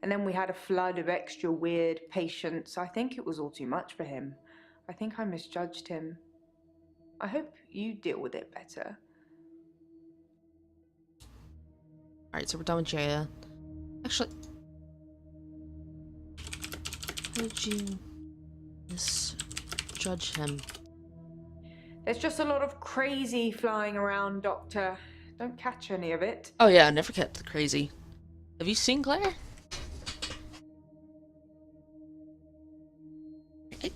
And then we had a flood of extra weird patients. I think it was all too much for him. I think I misjudged him. I hope you deal with it better. Alright, so we're done with Jaya. Actually, how did you misjudge him? There's just a lot of crazy flying around, Doctor. Don't catch any of it. Oh yeah, I never kept the crazy. Have you seen Claire? I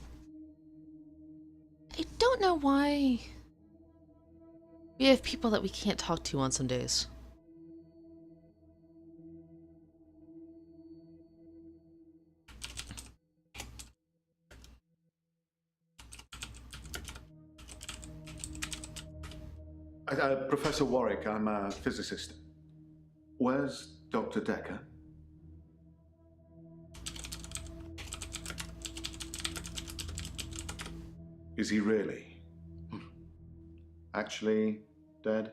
don't know why we have people that we can't talk to on some days. Professor Warwick, I'm a physicist. Where's Dr. Decker? Is he really? Actually dead?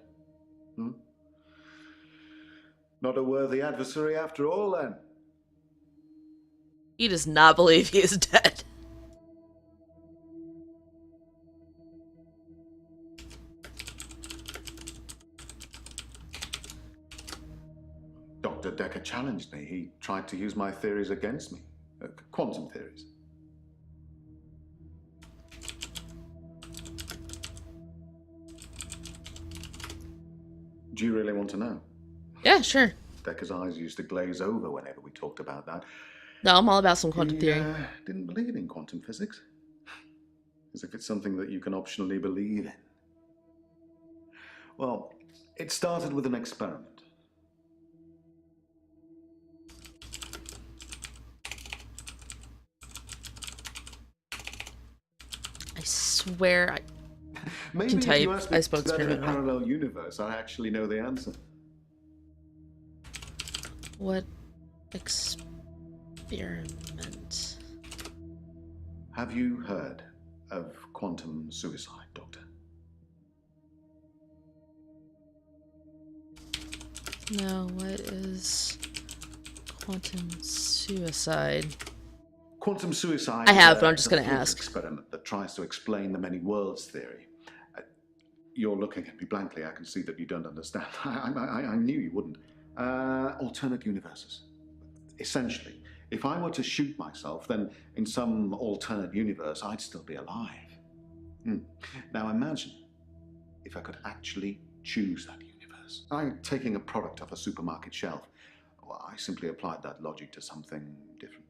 Not a worthy adversary after all, then? He does not believe he is dead. Dr. Decker challenged me. He tried to use my theories against me. Quantum theories. Do you really want to know? Yeah, sure. Decker's eyes used to glaze over whenever we talked about that. No, I'm all about some quantum theory. He didn't believe in quantum physics. As if it's something that you can optionally believe in. Well, it started with an experiment. I swear I Maybe can if type. you asked me I spoke that in a experiment. parallel universe, I actually know the answer. What experiment? Have you heard of quantum suicide, Doctor? No, what is quantum suicide? Quantum suicide I have, is but I'm just a gonna physics ask. experiment that tries to explain the many worlds theory. You're looking at me blankly. I can see that you don't understand. I knew you wouldn't. Alternate universes. Essentially, if I were to shoot myself, then in some alternate universe, I'd still be alive. Now imagine if I could actually choose that universe. I'm taking a product off a supermarket shelf. Well, I simply applied that logic to something different.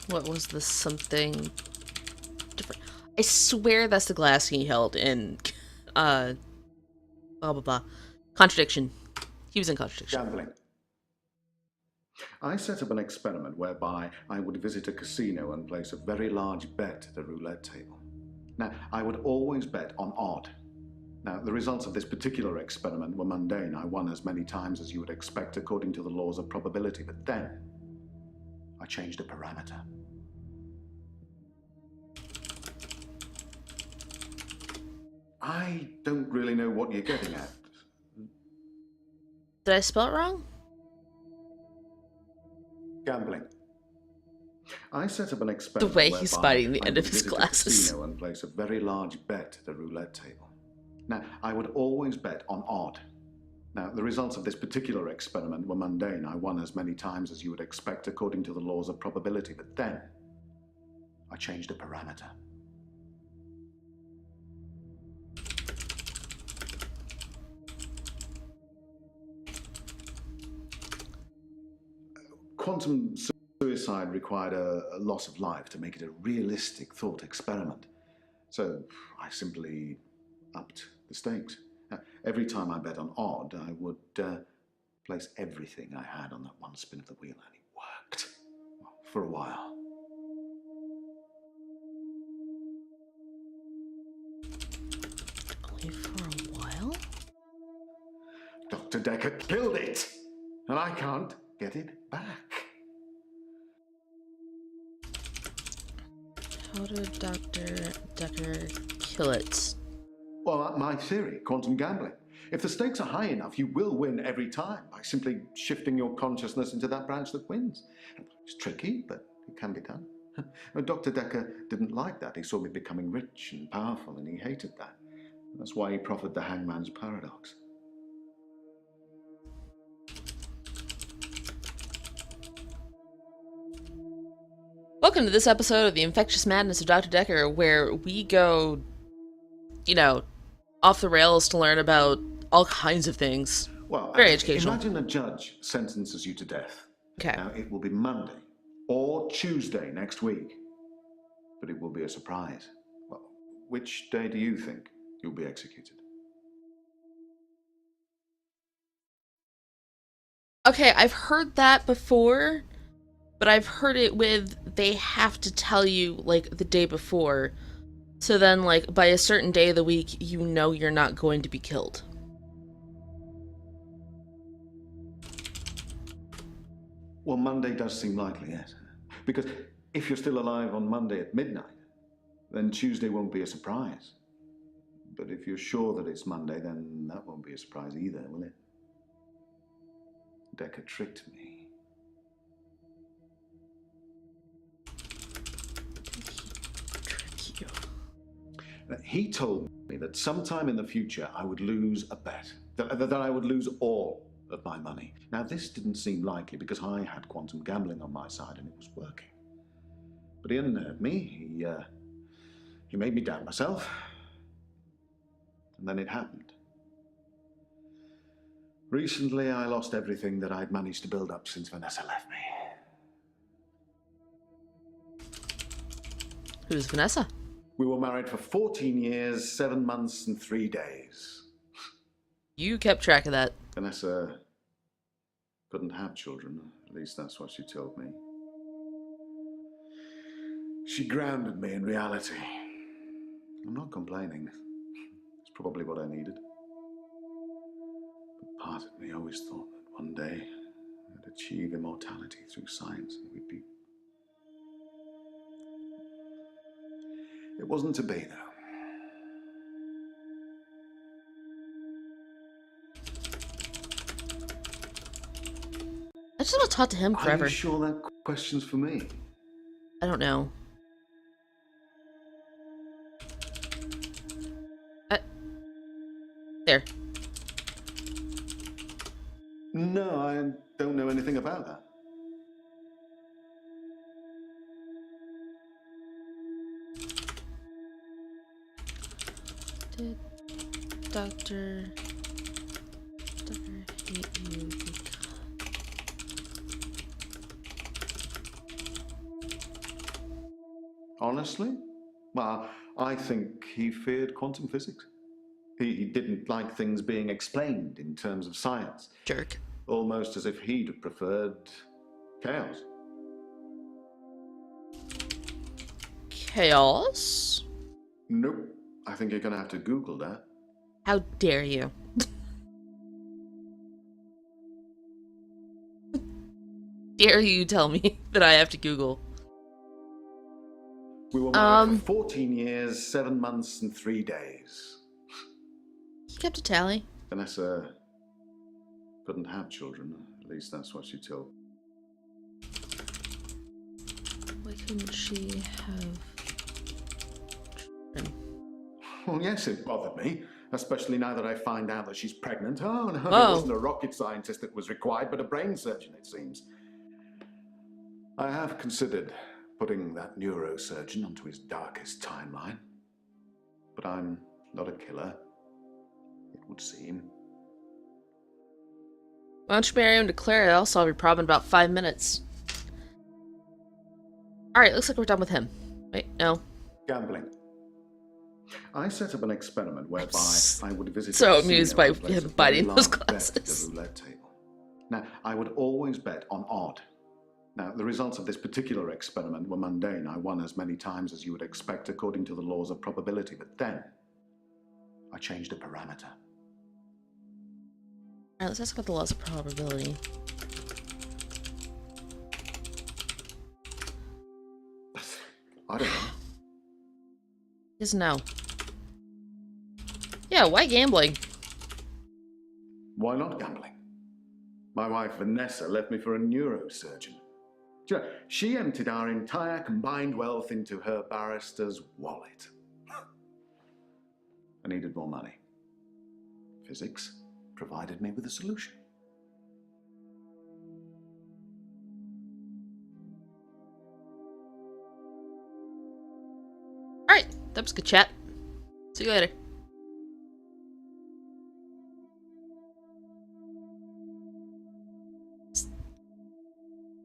What was the something different? I swear that's the glass he held in, blah, blah, blah. Contradiction. He was in contradiction. Gambling. I set up an experiment whereby I would visit a casino and place a very large bet at a roulette table. Now, I would always bet on odd. Now, the results of this particular experiment were mundane. I won as many times as you would expect according to the laws of probability, but then I changed a parameter. I don't really know what you're getting at. Did I spell it wrong? Gambling. I set up an experiment The way he's whereby biting the I end would of his visit a glasses. casino and place a very large bet at a roulette table. Now, I would always bet on odd. Now, the results of this particular experiment were mundane. I won as many times as you would expect according to the laws of probability, but then I changed a parameter. Quantum suicide required a loss of life to make it a realistic thought experiment. So I simply upped the stakes. Now, every time I bet on odd, I would place everything I had on that one spin of the wheel, and it worked. Well, for a while. Only for a while? Dr. Decker killed it, and I can't get it back. How did Dr. Decker kill it? Well, my theory, quantum gambling. If the stakes are high enough, you will win every time by simply shifting your consciousness into that branch that wins. It's tricky, but it can be done. Dr. Decker didn't like that. He saw me becoming rich and powerful, and he hated that. That's why he proffered the hangman's paradox. Welcome to this episode of The Infectious Madness of Dr. Decker, where we go, you know, off the rails to learn about all kinds of things. Well, very educational. Imagine a judge sentences you to death. Okay. Now, it will be Monday or Tuesday next week, but it will be a surprise. Well, which day do you think you'll be executed? Okay, I've heard that before, but I've heard it with they have to tell you, like, the day before. So then, like, by a certain day of the week, you know you're not going to be killed. Well, Monday does seem likely, yes. Because if you're still alive on Monday at midnight, then Tuesday won't be a surprise. But if you're sure that it's Monday, then that won't be a surprise either, will it? Decker tricked me. Trick you. He told me that sometime in the future I would lose a bet, that I would lose all of my money. Now, this didn't seem likely because I had quantum gambling on my side and it was working. But he unnerved me. He made me doubt myself. And then it happened. Recently, I lost everything that I'd managed to build up since Vanessa left me. Who's Vanessa? We were married for 14 years, 7 months, and 3 days. You kept track of that. Vanessa couldn't have children. At least that's what she told me. She grounded me in reality. I'm not complaining. It's probably what I needed. But part of me always thought that one day I'd achieve immortality through science and we'd be... It wasn't to be, though. I just want to talk to him forever. Are you sure that question's for me? I don't know. There. No, I don't know anything about that. Did Dr. hate you because... Honestly? Well, I think he feared quantum physics. He didn't like things being explained in terms of science. Jerk. Almost as if he'd have preferred chaos. Chaos? Nope. I think you're going to have to Google that. How dare you? Dare you tell me that I have to Google? We were married for 14 years, 7 months, and 3 days. He kept a tally. Vanessa couldn't have children. At least that's what she told. Why couldn't she have children? Well, yes, it bothered me. Especially now that I find out that she's pregnant. Oh, no, Whoa. it wasn't a rocket scientist that was required, but a brain surgeon, it seems. I have considered putting that neurosurgeon onto his darkest timeline. But I'm not a killer, it would seem. Why don't you marry him and declare it? I'll solve your problem in about 5 minutes. Alright, looks like we're done with him. Wait, no. Gambling. I set up an experiment whereby I would visit so a amused casino by and place him a biting very those large bet at glasses. the roulette table. Now, I would always bet on odd. Now, the results of this particular experiment were mundane. I won as many times as you would expect according to the laws of probability. But then, I changed a parameter. Alright, let's ask about the laws of probability. I don't know. Yes, no. Yeah, why gambling? Why not gambling? My wife Vanessa left me for a neurosurgeon. She emptied our entire combined wealth into her barrister's wallet. I needed more money. Physics provided me with a solution. Alright, that was good chat. See you later.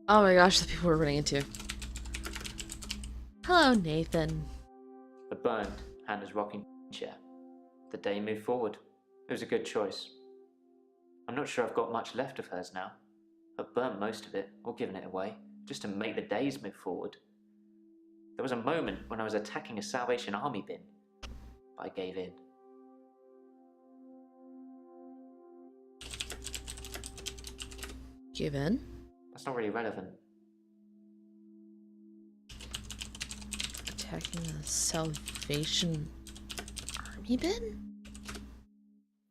Oh my gosh, the people we're running into. Hello, Nathan. I burned Hannah's rocking chair. The day moved forward. It was a good choice. I'm not sure I've got much left of hers now. I've burnt most of it, or given it away, just to make the days move forward. There was a moment when I was attacking a Salvation Army bin, but I gave in. Give in? That's not really relevant. Attacking a Salvation Army bin?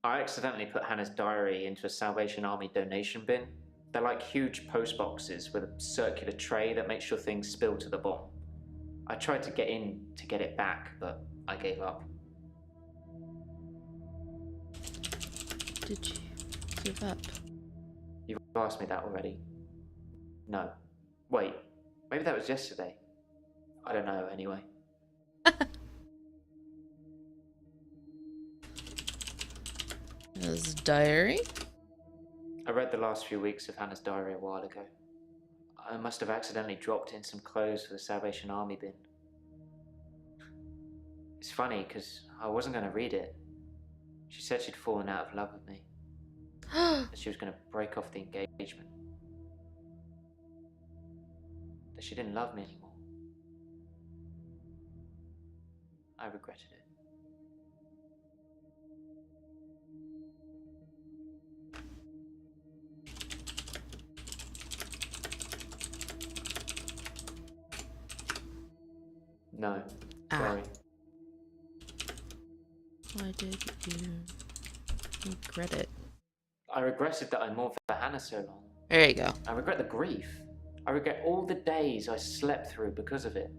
I accidentally put Hannah's diary into a Salvation Army donation bin. They're like huge post boxes with a circular tray that makes sure things spill to the bottom. I tried to get in to get it back, but I gave up. Did you give up? You've asked me that already. No. Wait, maybe that was yesterday. I don't know, anyway. His diary? I read the last few weeks of Hannah's diary a while ago. I must have accidentally dropped in some clothes for the Salvation Army bin. It's funny, because I wasn't going to read it. She said she'd fallen out of love with me. That she was going to break off the engagement. That she didn't love me anymore. I regretted it. No, sorry. Why did you regret it? I regretted that I mourned for Hannah so long. There you go. I regret the grief. I regret all the days I slept through because of it.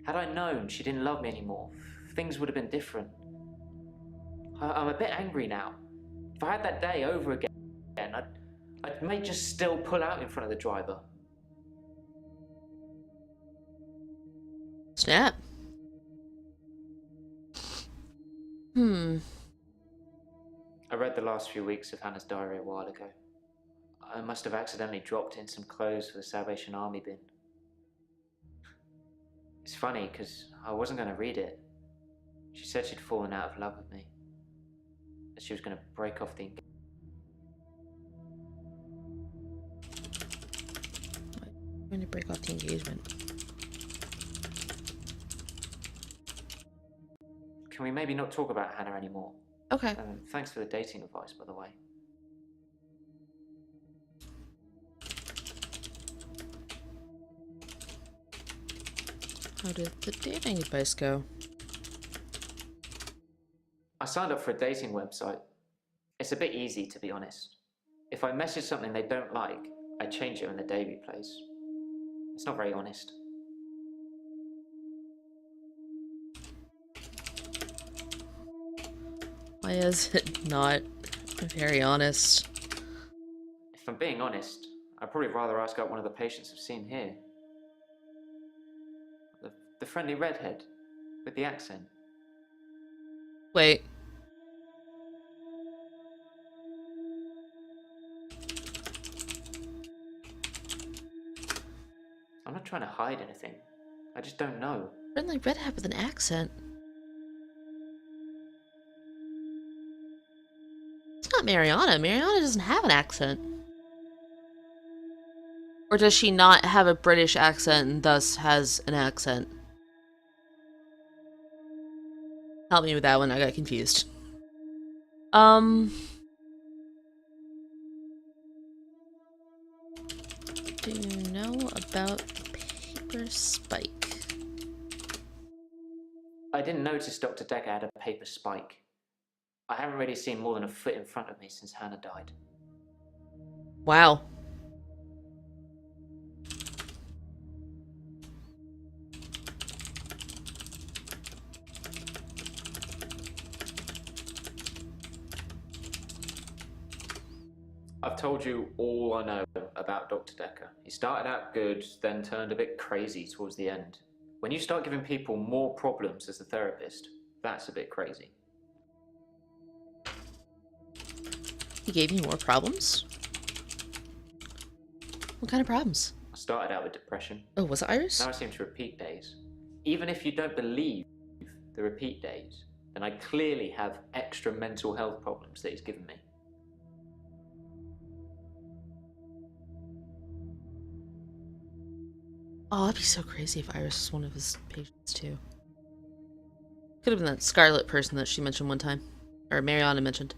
Had I known she didn't love me anymore, things would have been different. I'm a bit angry now. If I had that day over again, I may just still pull out in front of the driver. Snap. I read the last few weeks of Hannah's diary a while ago. I must have accidentally dropped in some clothes for the Salvation Army bin. It's funny, because I wasn't going to read it. She said she'd fallen out of love with me. That she was going to break off the engagement. I'm going to break off the engagement. Can we maybe not talk about Hannah anymore? Okay. Thanks for the dating advice, by the way. How did the dating advice go? I signed up for a dating website. It's a bit easy, to be honest. If I message something they don't like, I change it when the day replays. It's not very honest. Why is it not very honest? If I'm being honest, I'd probably rather ask out one of the patients I've seen here. The friendly redhead with the accent. Wait. I'm not trying to hide anything. I just don't know. Friendly redhead with an accent. It's not Mariana. Mariana doesn't have an accent. Or does she not have a British accent and thus has an accent? Help me with that one, I got confused. Do you know about paper spike? I didn't notice Dr. Decker had a paper spike. I haven't really seen more than a foot in front of me since Hannah died. Wow. I've told you all I know about Dr. Decker. He started out good, then turned a bit crazy towards the end. When you start giving people more problems as a therapist, that's a bit crazy. He gave you more problems? What kind of problems? I started out with depression. Oh, was it Iris? Now I seem to repeat days. Even if you don't believe the repeat days, then I clearly have extra mental health problems that he's given me. Oh, that'd be so crazy if Iris was one of his patients too. Could have been that Scarlet person that she mentioned one time. Or Mariana mentioned.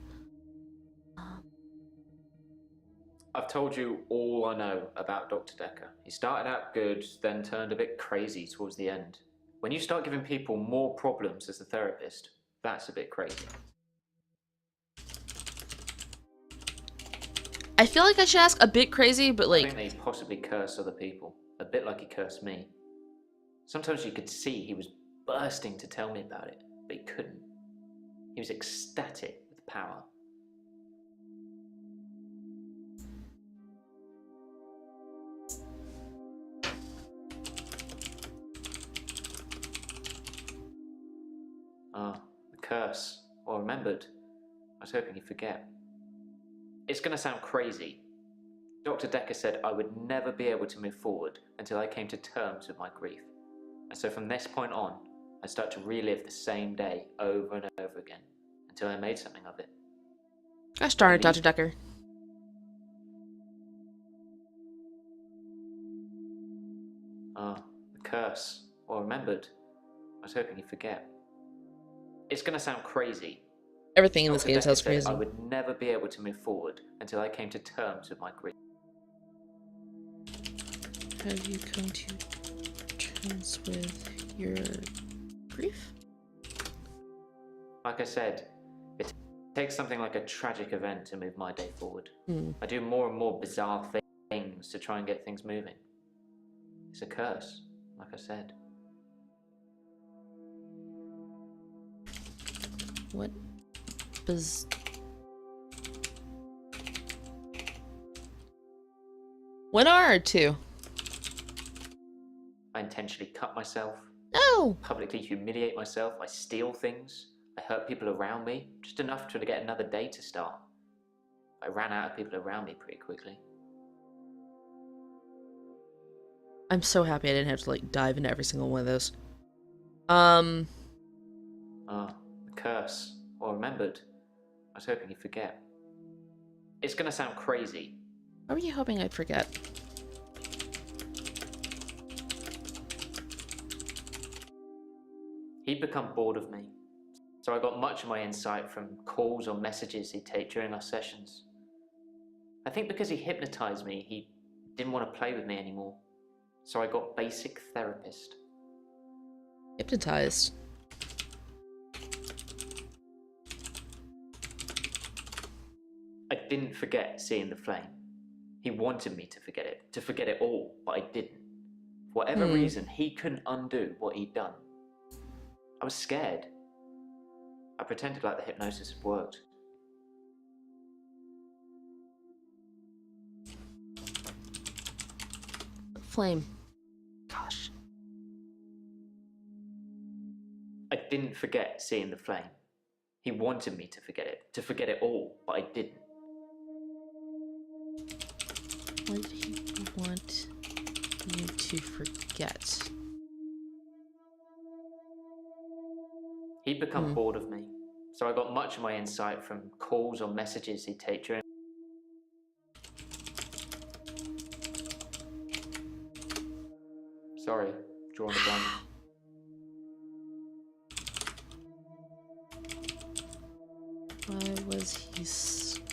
I've told you all I know about Dr. Decker. He started out good, then turned a bit crazy towards the end. When you start giving people more problems as a therapist, that's a bit crazy. I feel like I should ask a bit crazy, but I like... think that he possibly cursed other people, a bit like he cursed me. Sometimes you could see he was bursting to tell me about it, but he couldn't. He was ecstatic with power. Ah, the curse. Or remembered. I was hoping you'd forget. It's going to sound crazy. Dr. Decker said I would never be able to move forward until I came to terms with my grief. And so from this point on, I'd start to relive the same day over and over again until I made something of it. Gosh darn it, Dr. Decker. Ah, the curse. Or remembered. I was hoping you'd forget. It's going to sound crazy. Everything in this Dr. game Decker sounds said crazy. I would never be able to move forward until I came to terms with my grief. Have you come to terms with your grief? Like I said, it takes something like a tragic event to move my day forward. Hmm. I do more and more bizarre things to try and get things moving. It's a curse, like I said. What was... When are our two? I intentionally cut myself, No! publicly humiliate myself, I steal things, I hurt people around me, just enough to get another day to start. I ran out of people around me pretty quickly. I'm so happy I didn't have to, like, dive into every single one of those. Ah, the curse. Or remembered. I was hoping you'd forget. It's gonna sound crazy. What were you hoping I'd forget? He'd become bored of me, so I got much of my insight from calls or messages he'd take during our sessions. I think because he hypnotized me, he didn't want to play with me anymore, so I got basic therapist. Hypnotized. I didn't forget seeing the flame. He wanted me to forget it all, but I didn't. For whatever reason, he couldn't undo what he'd done. I was scared. I pretended like the hypnosis had worked. Flame. Gosh. I didn't forget seeing the flame. He wanted me to forget it all, but I didn't. What did he want you to forget? He'd become bored of me, so I got much of my insight from calls or messages he'd take during. Sorry, drawing a blank. Why was he scared?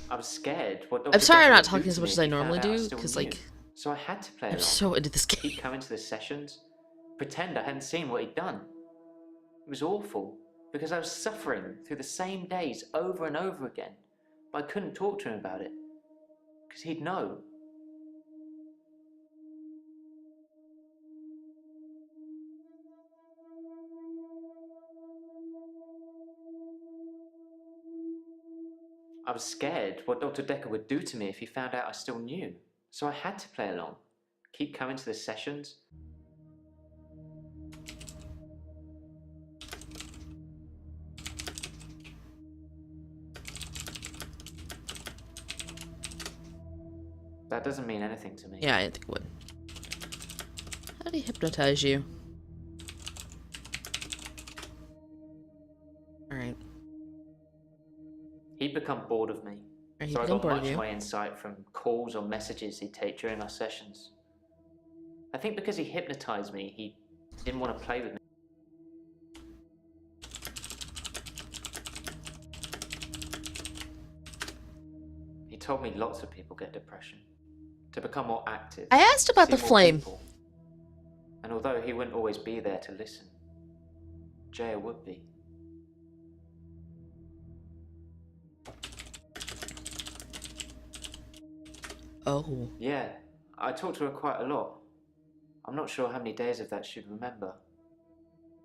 I was scared. What I'm sorry I'm not Decker would talking as do much to as me I if he normally found out I do, still because, knew. like, So I had to play I'm along. so into this He'd game. come into the sessions, pretend I hadn't seen what he'd done. It was awful, because I was suffering through the same days over and over again, but I couldn't talk to him about it, because he'd know. I was scared what Dr. Decker would do to me if he found out I still knew, so I had to play along, keep coming to the sessions. That doesn't mean anything to me. Yeah, I think it would. How did he hypnotize you? Alright. He'd become bored of me, Are he so I become got bored of much of you? my insight from calls or messages he'd take during our sessions. I think because he hypnotized me, he didn't want to play with me. He told me lots of people get depression. To become more active. I asked about see the more flame. people. And although he wouldn't always be there to listen, Jaya would be. Oh. Yeah, I talked to her quite a lot. I'm not sure how many days of that she'd remember.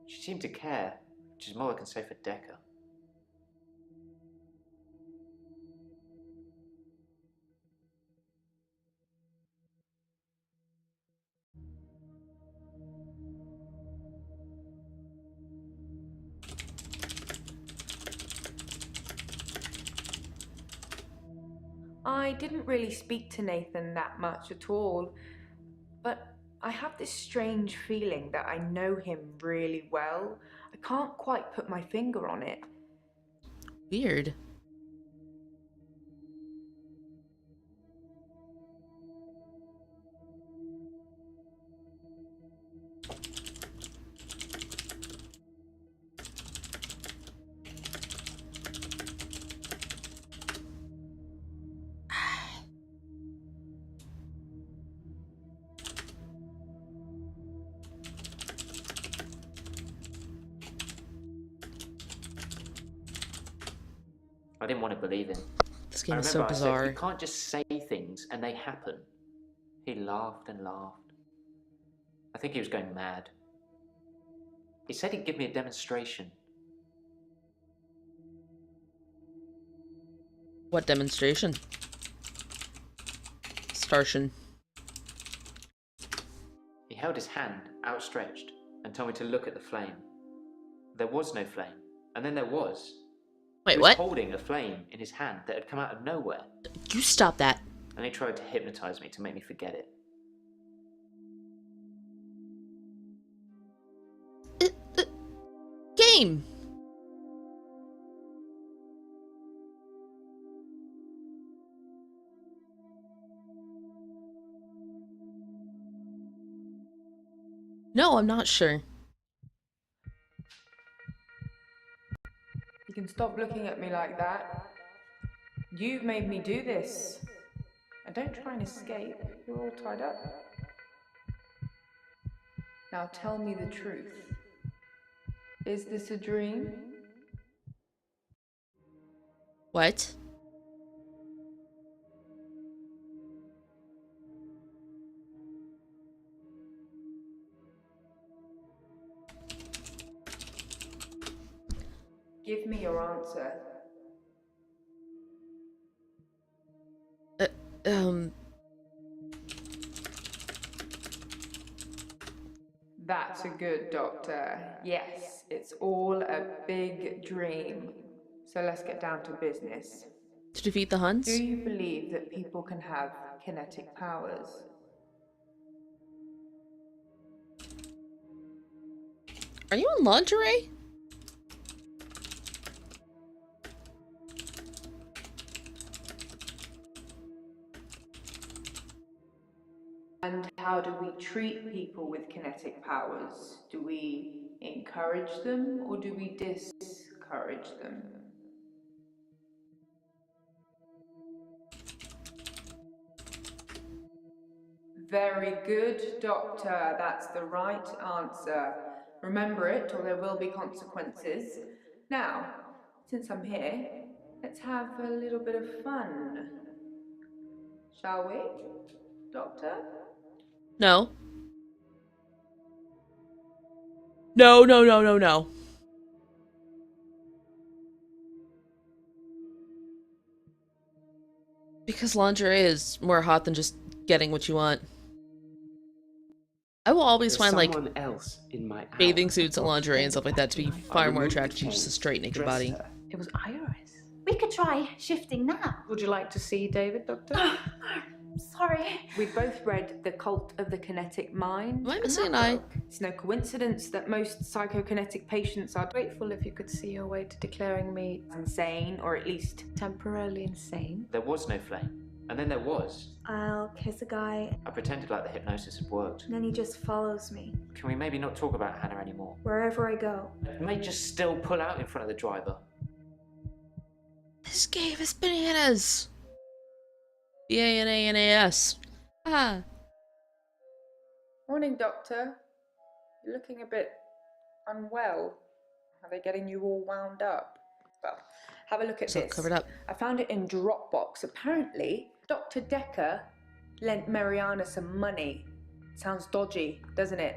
She seemed to care, which is more I can say for Decker. I didn't really speak to Nathan that much at all, but I have this strange feeling that I know him really well. I can't quite put my finger on it. Weird. I didn't want to believe him. This I game is remember so I said, bizarre. you can't just say things and they happen. He laughed and laughed. I think he was going mad. He said he'd give me a demonstration. What demonstration? Startion. He held his hand outstretched and told me to look at the flame. There was no flame, and then there was. Wait, He was what? holding a flame in his hand that had come out of nowhere, You stop that. and he tried to hypnotize me to make me forget it. Game! No, I'm not sure. You can stop looking at me like that. You've made me do this. And don't try and escape. You're all tied up. Now tell me the truth. Is this a dream? What? Give me your answer. Um... That's a good doctor. Yes, it's all a big dream. So let's get down to business. To defeat the Huns? Do you believe that people can have kinetic powers? Are you in lingerie? And how do we treat people with kinetic powers? Do we encourage them or do we discourage them? Very good, Doctor. That's the right answer. Remember it, or there will be consequences. Now, since I'm here, let's have a little bit of fun. Shall we, Doctor? No. No, no, no, no, no. Because lingerie is more hot than just getting what you want. I will always There's find, like, someone else in my bathing hour. suits and lingerie and stuff like that to be I far more removed the attractive than just a chains, straight naked dressed body. her. It was Iris. We could try shifting now. Would you like to see David, Doctor? Sorry. We both read The Cult of the Kinetic Mind. Am I and missing an that eye? book. It's no coincidence that most psychokinetic patients are Grateful if you could see your way to declaring me insane, or at least temporarily insane. There was no flame. And then there was. I'll kiss a guy, I pretended like the hypnosis had worked. and then he just follows me Can we maybe not talk about Hannah anymore? wherever I go. I may just still pull out in front of the driver. This game is bananas. B-A-N-A-N-A-S. Ah. Morning, Doctor. You're looking a bit unwell. Are they getting you all wound up? Well, have a look at So this. covered up. I found it in Dropbox. Apparently, Dr. Decker lent Mariana some money. Sounds dodgy, doesn't it?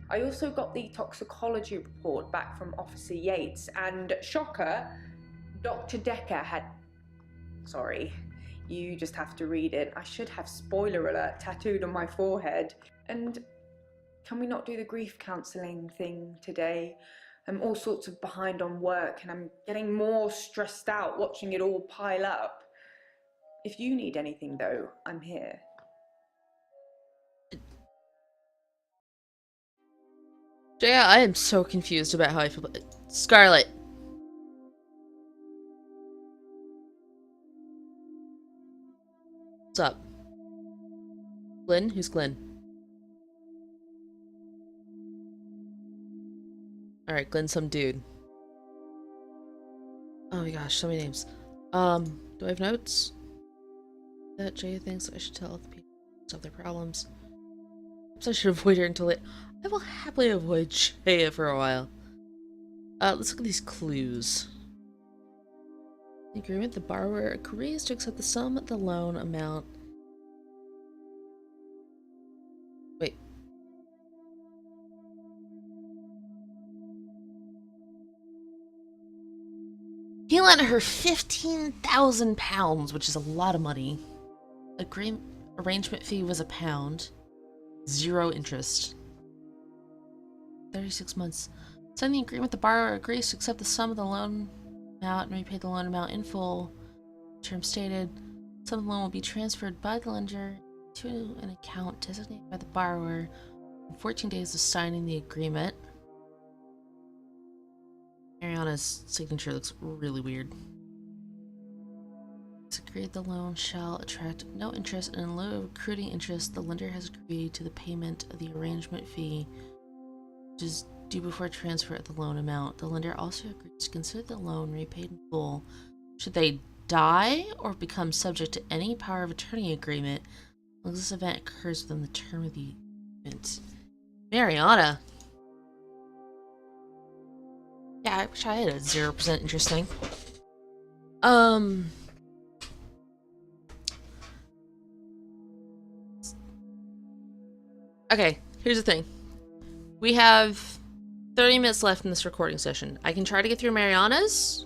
I also got the toxicology report back from Officer Yates, and shocker, Dr. Decker had... Sorry, you just have to read it. I should have spoiler alert tattooed on my forehead. And can we not do the grief counselling thing today? I'm all sorts of behind on work and I'm getting more stressed out watching it all pile up. If you need anything though, I'm here. Jaya, I am so confused about how I feel. Scarlet. What's up? Glenn? Who's Glenn? Alright, Glenn's some dude. Oh my gosh, so many names. Do I have notes? That Jaya thinks I should tell the people of their problems. Perhaps I should avoid her until it. I will happily avoid Jaya for a while. Let's look at these clues. The agreement, the borrower agrees to accept the sum of the loan amount. Wait. He lent her £15,000, which is a lot of money. Arrangement fee was £1. 0 interest. 36 months. Sign the agreement, the borrower agrees to accept the sum of the loan out and repay the loan amount in full. Term stated, some of the loan will be transferred by the lender to an account designated by the borrower in 14 days of signing the agreement. Mariana's signature looks really weird. It's agreed the loan shall attract no interest, and in lieu of accruing interest, the lender has agreed to the payment of the arrangement fee, which is due before transfer of the loan amount. The lender also agrees to consider the loan repaid in full should they die or become subject to any power of attorney agreement, as long as this event occurs within the term of the agreement. Mariana. Yeah, I wish I had a 0% interest thing. Okay, here's the thing. We have 30 minutes left in this recording session. I can try to get through Mariana's,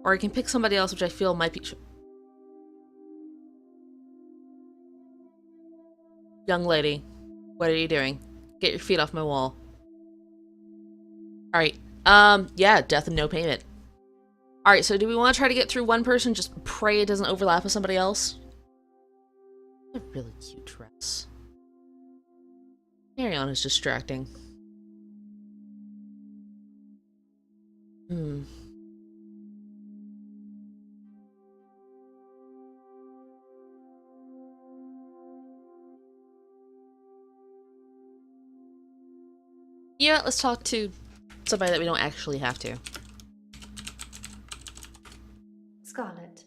or I can pick somebody else which I feel might be... Young lady, what are you doing? Get your feet off my wall. Alright, yeah, death and no payment. Alright, so do we want to try to get through one person, just pray it doesn't overlap with somebody else? A really cute dress. Mariana's distracting. Yeah, let's talk to somebody that we don't actually have to. Scarlett.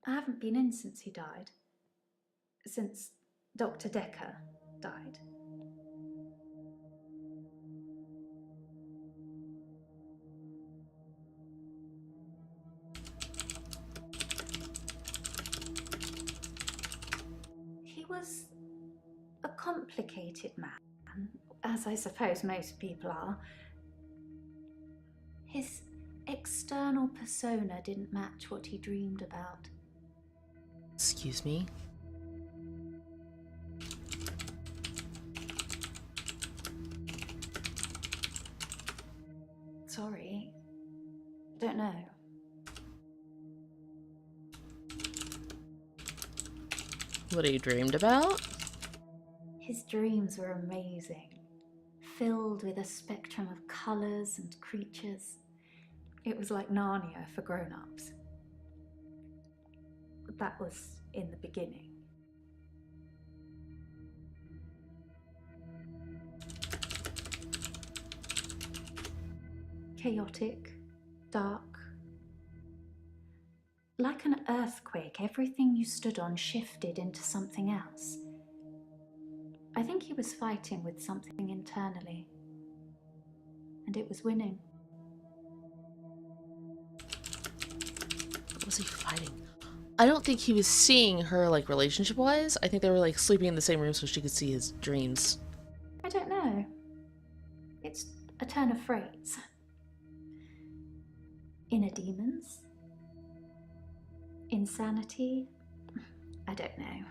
I haven't been in since he died. Since Dr. Decker died. He was a complicated man, as I suppose most people are. His external persona didn't match what he dreamed about. Excuse me? Sorry. Don't know. What he dreamed about? His dreams were amazing, filled with a spectrum of colours and creatures. It was like Narnia for grown-ups. That was in the beginning. Chaotic, dark. Like an earthquake, everything you stood on shifted into something else. I think he was fighting with something internally, and it was winning. What was he fighting? I don't think he was seeing her, like, relationship-wise. I think they were, like, sleeping in the same room so she could see his dreams. I don't know. It's a turn of phrase. Inner demons? Insanity? I don't know.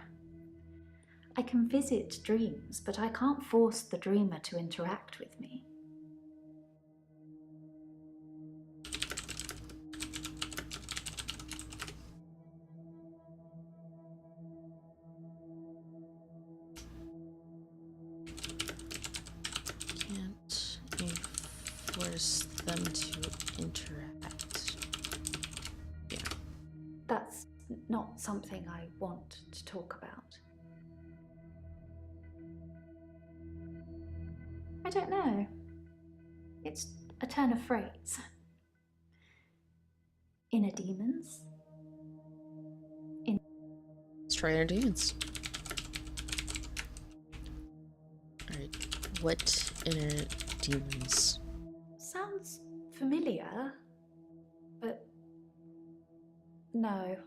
I can visit dreams, but I can't force the dreamer to interact with me. Can't force them to interact. Yeah. That's not something I want to talk about. I don't know. It's a turn of phrase. Inner demons? Let's try our demons. Alright, what inner demons? Sounds familiar, but no.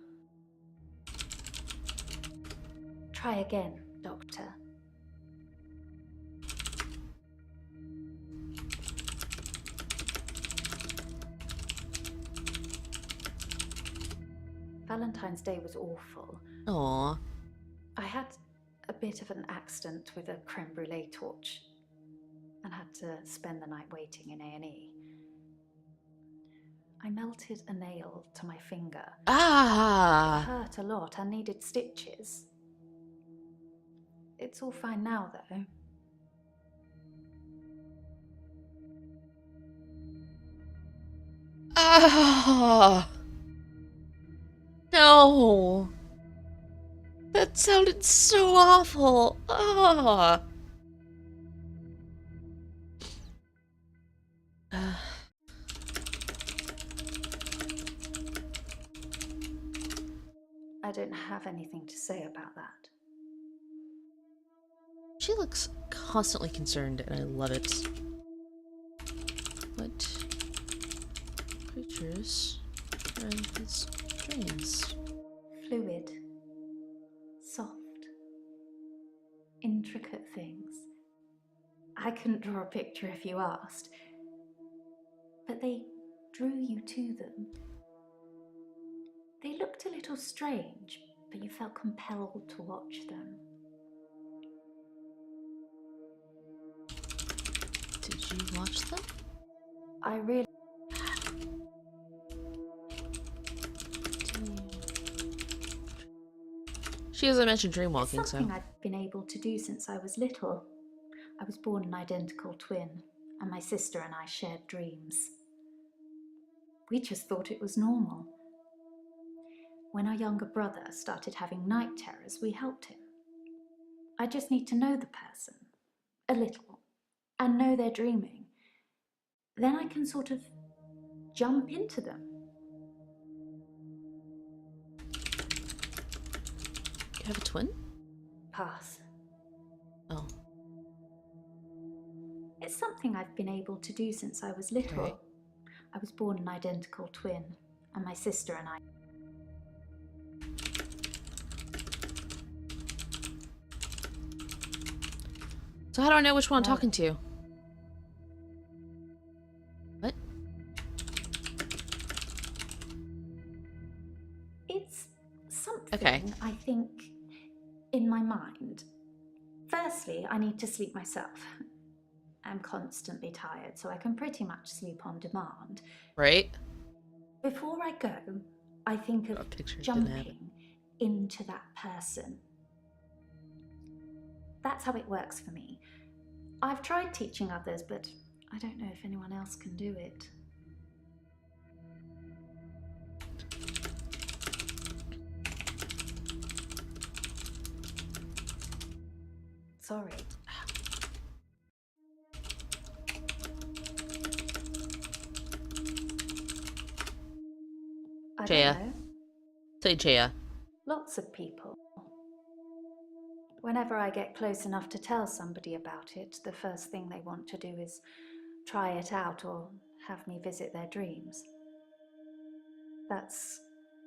Try again, Doctor. Valentine's Day was awful. Aww. I had a bit of an accident with a creme brulee torch and had to spend the night waiting in A&E. I melted a nail to my finger. It Ah! hurt a lot and needed stitches. It's all fine now, though. Ah! No! That sounded so awful! Ah! I don't have anything to say about that. She looks constantly concerned, and I love it. What creatures are in his dreams? Fluid. Soft. Intricate things. I couldn't draw a picture if you asked. But they drew you to them. They looked a little strange, but you felt compelled to watch them. Did you watch them? I really... She hasn't mentioned It's dreamwalking, something so... I've been able to do since I was little. I was born an identical twin, and my sister and I shared dreams. We just thought it was normal. When our younger brother started having night terrors, we helped him. I just need to know the person, a little, and know they're dreaming. Then I can sort of jump into them. You have a twin? Pass. Oh. It's something I've been able to do since I was little. Okay. I was born an identical twin, and my sister and I... So how do I know which one I'm No. talking to? What? It's something, Okay. I think, in my mind. Firstly, I need to sleep myself. I'm constantly tired, so I can pretty much sleep on demand. Right? Before I go, I think A of picture didn't have it. jumping into that person. That's how it works for me. I've tried teaching others, but I don't know if anyone else can do it. Sorry. I Jaya. don't know. Say Jaya. Lots of people. Whenever I get close enough to tell somebody about it, the first thing they want to do is try it out or have me visit their dreams. That's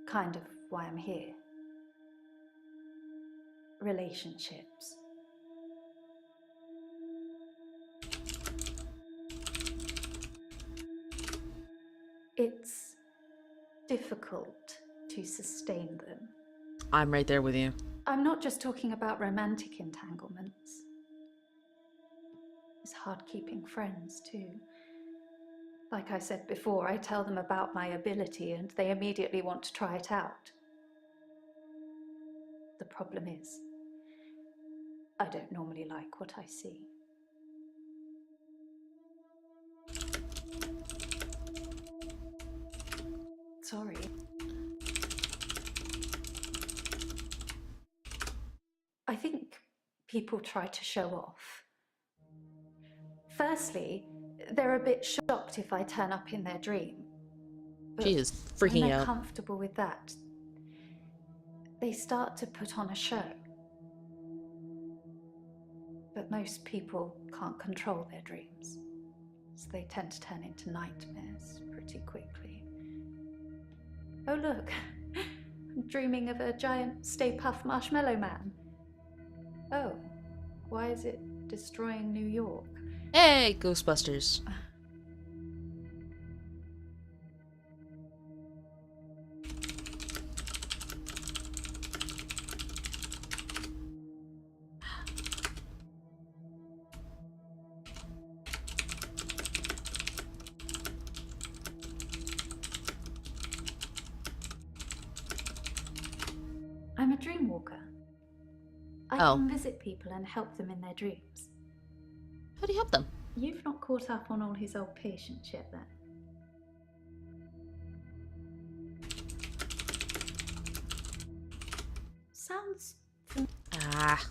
kind of why I'm here. Relationships. It's difficult to sustain them. I'm right there with you. I'm not just talking about romantic entanglements. It's hard keeping friends, too. Like I said before, I tell them about my ability and they immediately want to try it out. The problem is, I don't normally like what I see. Sorry. I think people try to show off. Firstly, they're a bit shocked if I turn up in their dream. But She is when freaking they're out. comfortable with that, they start to put on a show. But most people can't control their dreams, so they tend to turn into nightmares pretty quickly. Oh look, I'm dreaming of a giant Stay Puft Marshmallow Man. Oh, why is it destroying New York? Hey, Ghostbusters. a dream walker. I Oh. can visit people and help them in their dreams. How do you help them? You've not caught up on all his old patients yet, then? Sounds Ah.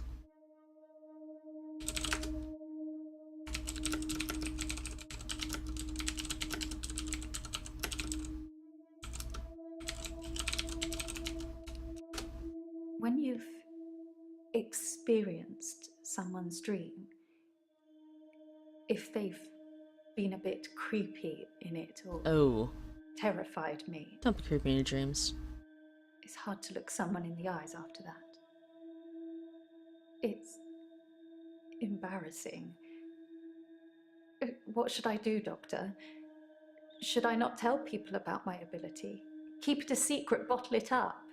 when you've experienced someone's dream, if they've been a bit creepy in it or Oh. terrified me, Don't be creepy in your dreams. it's hard to look someone in the eyes after that. It's embarrassing. What should I do, Doctor? Should I not tell people about my ability? Keep it a secret, bottle it up?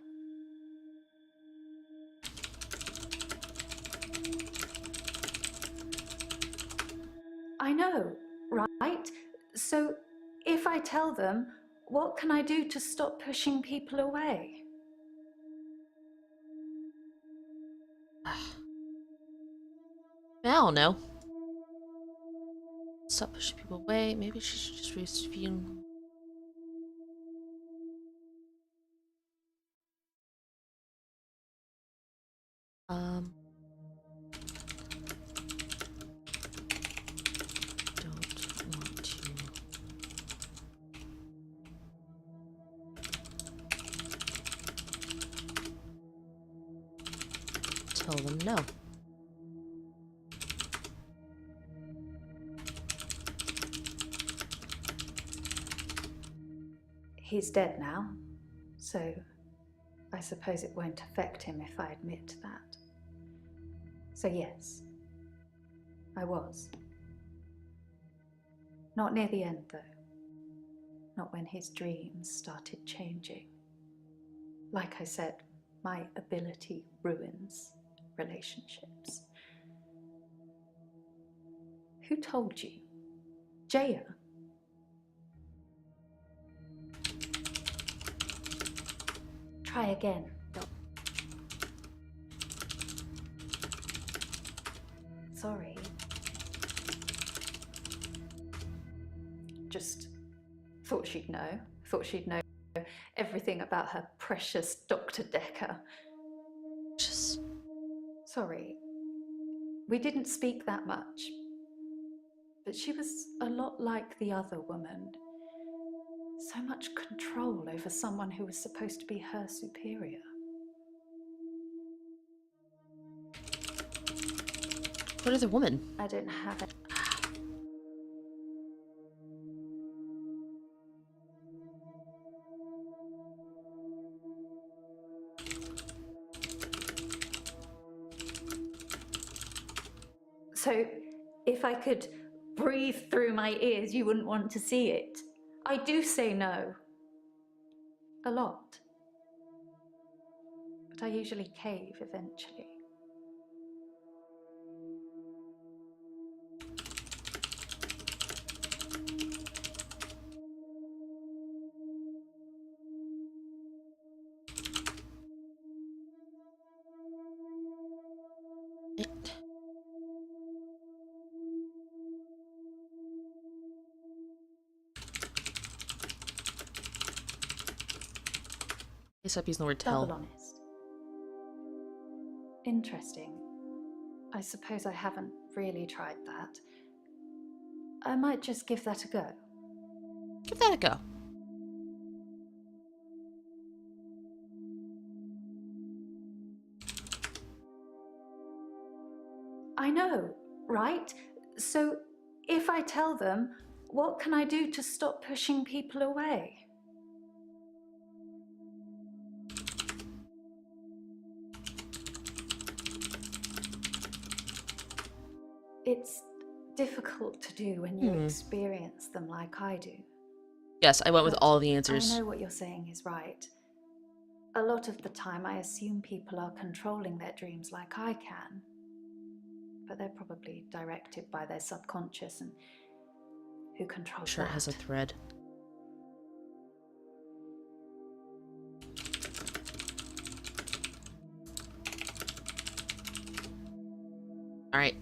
I know, right? So if I tell them, what can I do to stop pushing people away? I don't know. Stop pushing people away. Maybe she should just refuse. Don't want to. Tell them no. He's dead now, so I suppose it won't affect him if I admit that. So yes, I was. Not near the end, though. Not when his dreams started changing. Like I said, my ability ruins relationships. Who told you? Jaya? Try again, Doc. Sorry. Just thought she'd know. Thought she'd know everything about her precious Dr. Decker. Just. Sorry. We didn't speak that much. But she was a lot like the other woman. So much control over someone who was supposed to be her superior. What other woman? I don't have it. So, if I could breathe through my ears, you wouldn't want to see it. I do say no. A lot. But I usually cave eventually. Except he's nowhere to Double tell. honest. Interesting. I suppose I haven't really tried that. I might just give that a go. Give that a go. I know, right? So if I tell them, what can I do to stop pushing people away? It's difficult to do when you experience them like I do. Yes, I went with But all the answers. I know what you're saying is right. A lot of the time I assume people are controlling their dreams like I can. But they're probably directed by their subconscious, and who controls Sure, that? it has a thread. Alright.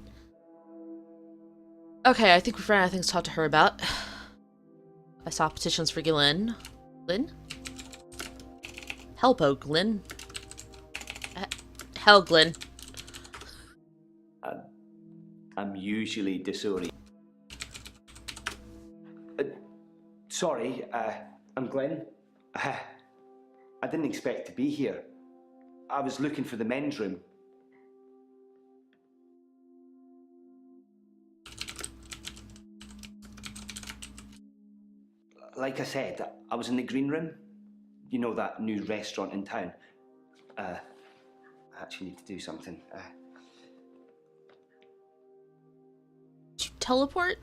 Okay, I think we've run out of things to talk to her about. I saw petitions for Glenn. Glenn? Helpo, Glenn. Hell, Glenn. I'm usually disoriented. Sorry, I'm Glenn. I didn't expect to be here. I was looking for the men's room. Like I said, I was in the green room. You know, that new restaurant in town. I actually need to do something. Did you teleport?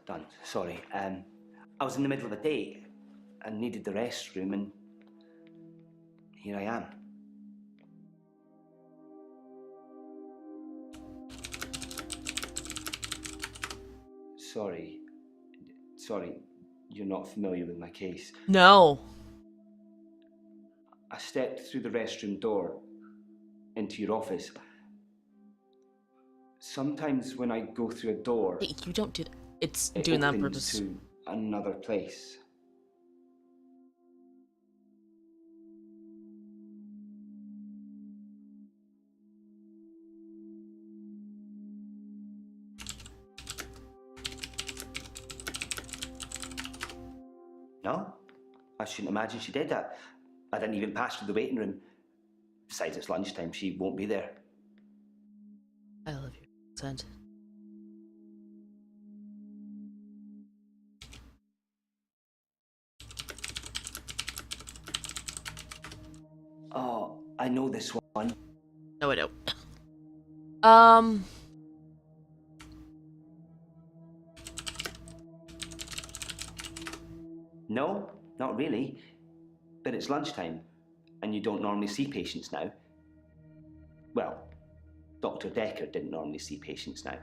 Done. Sorry. I was in the middle of a date and needed the restroom, and here I am. Sorry, you're not familiar with my case. No. I stepped through the restroom door into your office. Sometimes when I go through a door, Hey, you don't do that. It's it doing that on opens purpose. to another place. No, I shouldn't imagine she did that. I didn't even pass through the waiting room. Besides, it's lunchtime, she won't be there. I love your accent. Oh, I know this one. No, I don't. No, not really. But it's lunchtime, and you don't normally see patients now. Well, Dr. Decker didn't normally see patients now.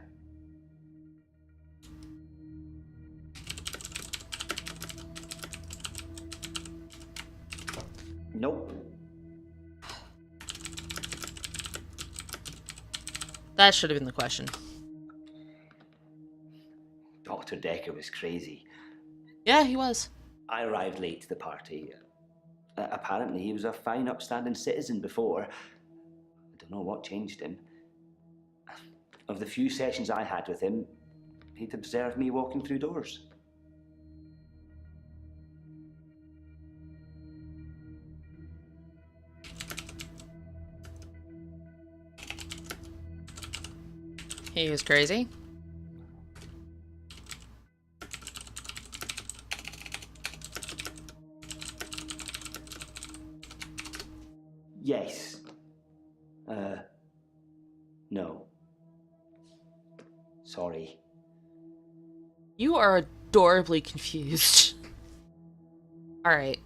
Nope. That should have been the question. Dr. Decker was crazy. Yeah, he was. I arrived late to the party. Apparently, he was a fine, upstanding citizen before. I don't know what changed him. Of the few sessions I had with him, he'd observed me walking through doors. He was crazy. Yes. No. Sorry. You are adorably confused. Alright.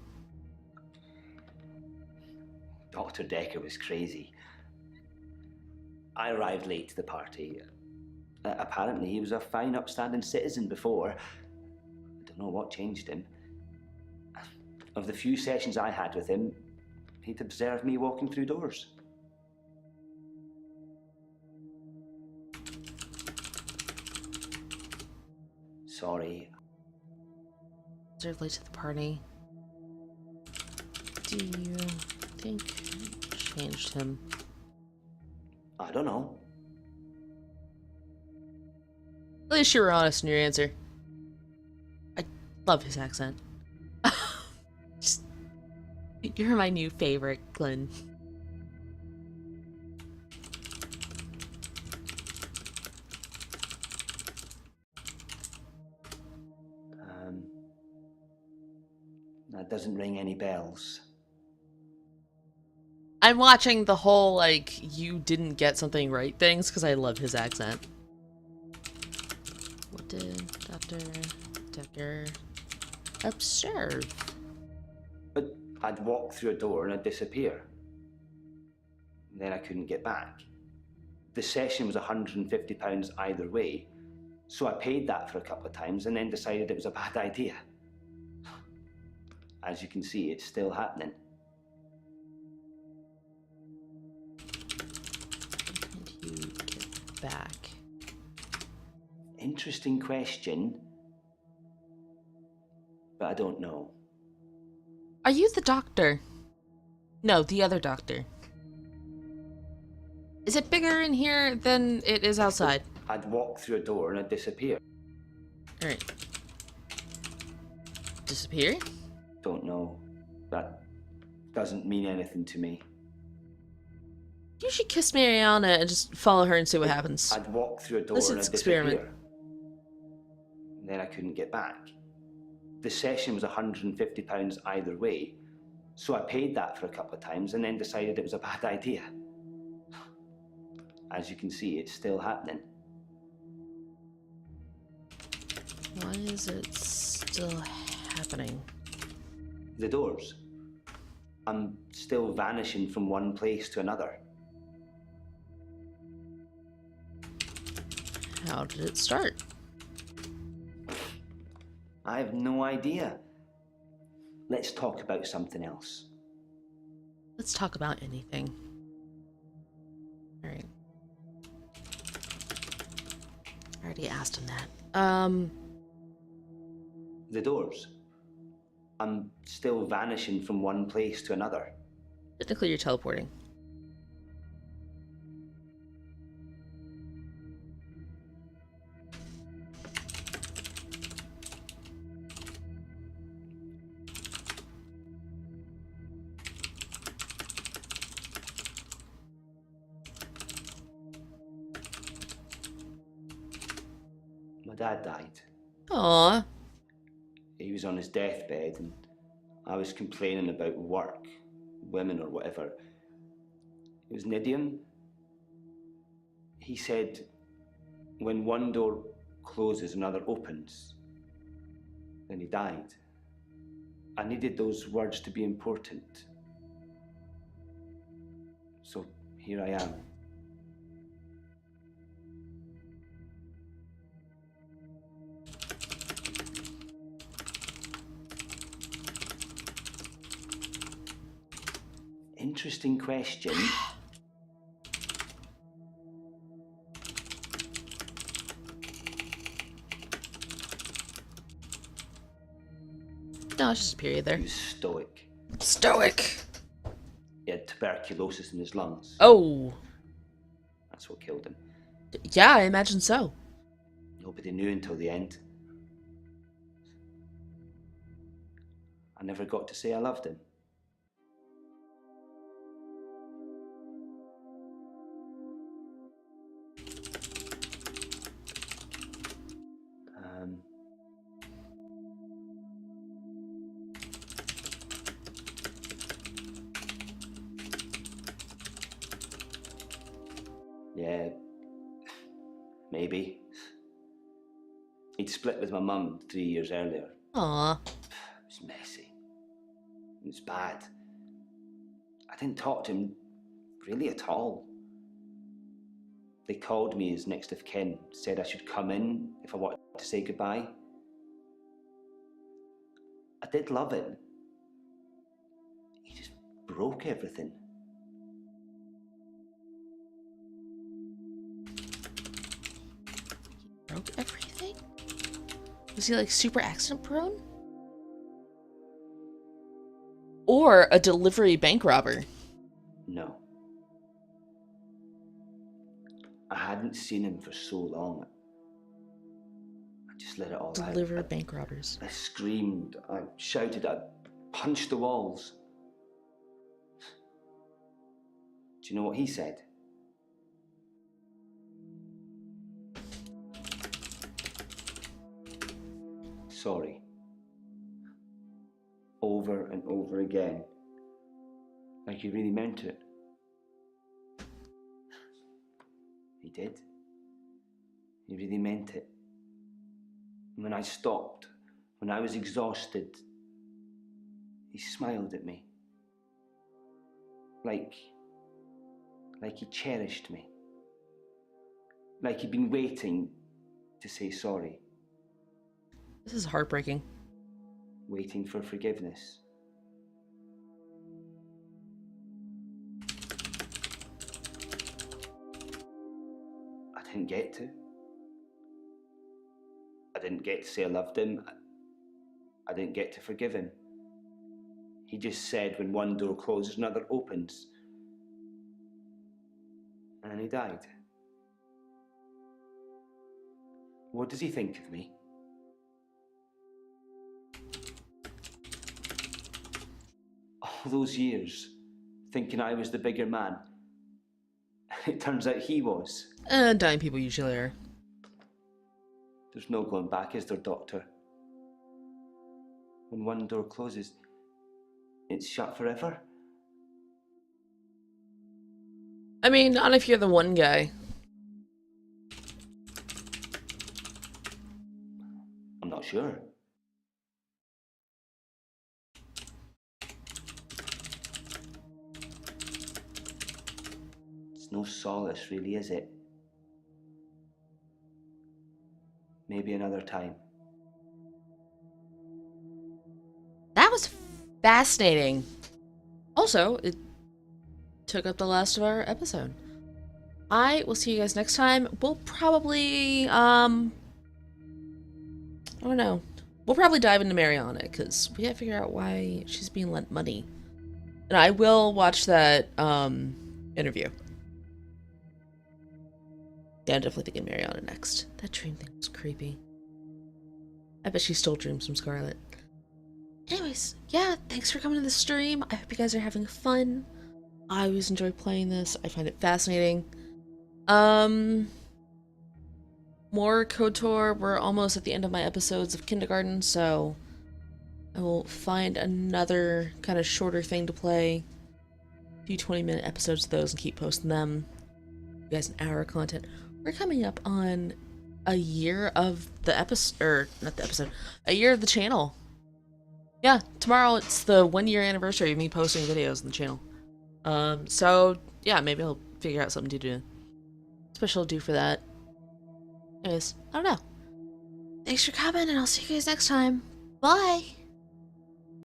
Dr. Decker was crazy. I arrived late to the party. Apparently, he was a fine, upstanding citizen before. I don't know what changed him. Of the few sessions I had with him, he'd observed me walking through doors. Sorry. Observed late to the party. Do you think you changed him? I don't know. At least you were honest in your answer. I love his accent. Just, you're my new favorite, Glenn. That doesn't ring any bells. I'm watching the whole, like, you didn't get something right things because I love his accent. What did Dr. Decker observe? But I'd walk through a door and I'd disappear. Then I couldn't get back. The session was £150 either way, so I paid that for a couple of times and then decided it was a bad idea. As you can see, it's still happening. When did you get Interesting question, but I don't know. Are you the doctor? No, the other doctor. Is it bigger in here than it is outside? I'd walk through a door and I'd disappear. Alright. Disappear? Don't know. That doesn't mean anything to me. You should kiss Mariana and just follow her and see what happens. I'd walk through a door This and is I'd experiment. disappear. And then I couldn't get back. The session was £150 either way, so I paid that for a couple of times and then decided it was a bad idea. As you can see, it's still happening. Why is it still happening? The doors. I'm still vanishing from one place to another. How did it start? I have no idea. Let's talk about something else. Let's talk about anything. Alright. I already asked him that. The doors. I'm still vanishing from one place to another. Technically you're teleporting. My dad died. Aww. He was on his deathbed and I was complaining about work, women or whatever. It was an idiom. He said, when one door closes, another opens. Then he died. I needed those words to be important. So here I am. Interesting question. No, it's just a period there. He was stoic. Stoic! He had tuberculosis in his lungs. Oh. That's what killed him. Yeah, I imagine so. Nobody knew until the end. I never got to say I loved him. Yeah, maybe. He'd split with my mum 3 years earlier. Aww. It was messy. It was bad. I didn't talk to him really at all. They called me as next of kin, said I should come in if I wanted to say goodbye. I did love him. He just broke everything. Broke everything? Was he like super accident prone? Or a delivery bank robber? No. I hadn't seen him for so long. I just let it all out. Deliver bank robbers. I screamed, I shouted, I punched the walls. Do you know what he said? Sorry. Over and over again. Like he really meant it. He did. He really meant it. And when I stopped, when I was exhausted, he smiled at me. Like he cherished me. Like he'd been waiting to say sorry. This is heartbreaking. Waiting for forgiveness. I didn't get to. I didn't get to say I loved him. I didn't get to forgive him. He just said when one door closes, another opens. And then he died. What does he think of me? All those years, thinking I was the bigger man. It turns out he was. Dying people usually are. There's no going back, is there, Doctor? When one door closes, it's shut forever. I mean, not if you're the one guy. I'm not sure. It's no solace, really, is it? Maybe another time. That was fascinating. Also, it took up the last of our episode. I will see you guys next time. We'll probably, I don't know. We'll probably dive into Mariana, because we gotta figure out why she's being lent money. And I will watch that, interview. Yeah, I'm definitely thinking Mariana next. That dream thing was creepy. I bet she stole dreams from Scarlet. Anyways, yeah, thanks for coming to the stream. I hope you guys are having fun. I always enjoy playing this. I find it fascinating. More KOTOR. We're almost at the end of my episodes of Kindergarten, so I will find another kind of shorter thing to play. A few 20-minute episodes of those and keep posting them. You guys an hour of content. We're coming up on a year of the episode, or not the episode, a year of the channel. Yeah, tomorrow it's the 1-year anniversary of me posting videos on the channel. So yeah, maybe I'll figure out something to do. Special do for that. Anyways, I don't know. Thanks for coming, and I'll see you guys next time. Bye!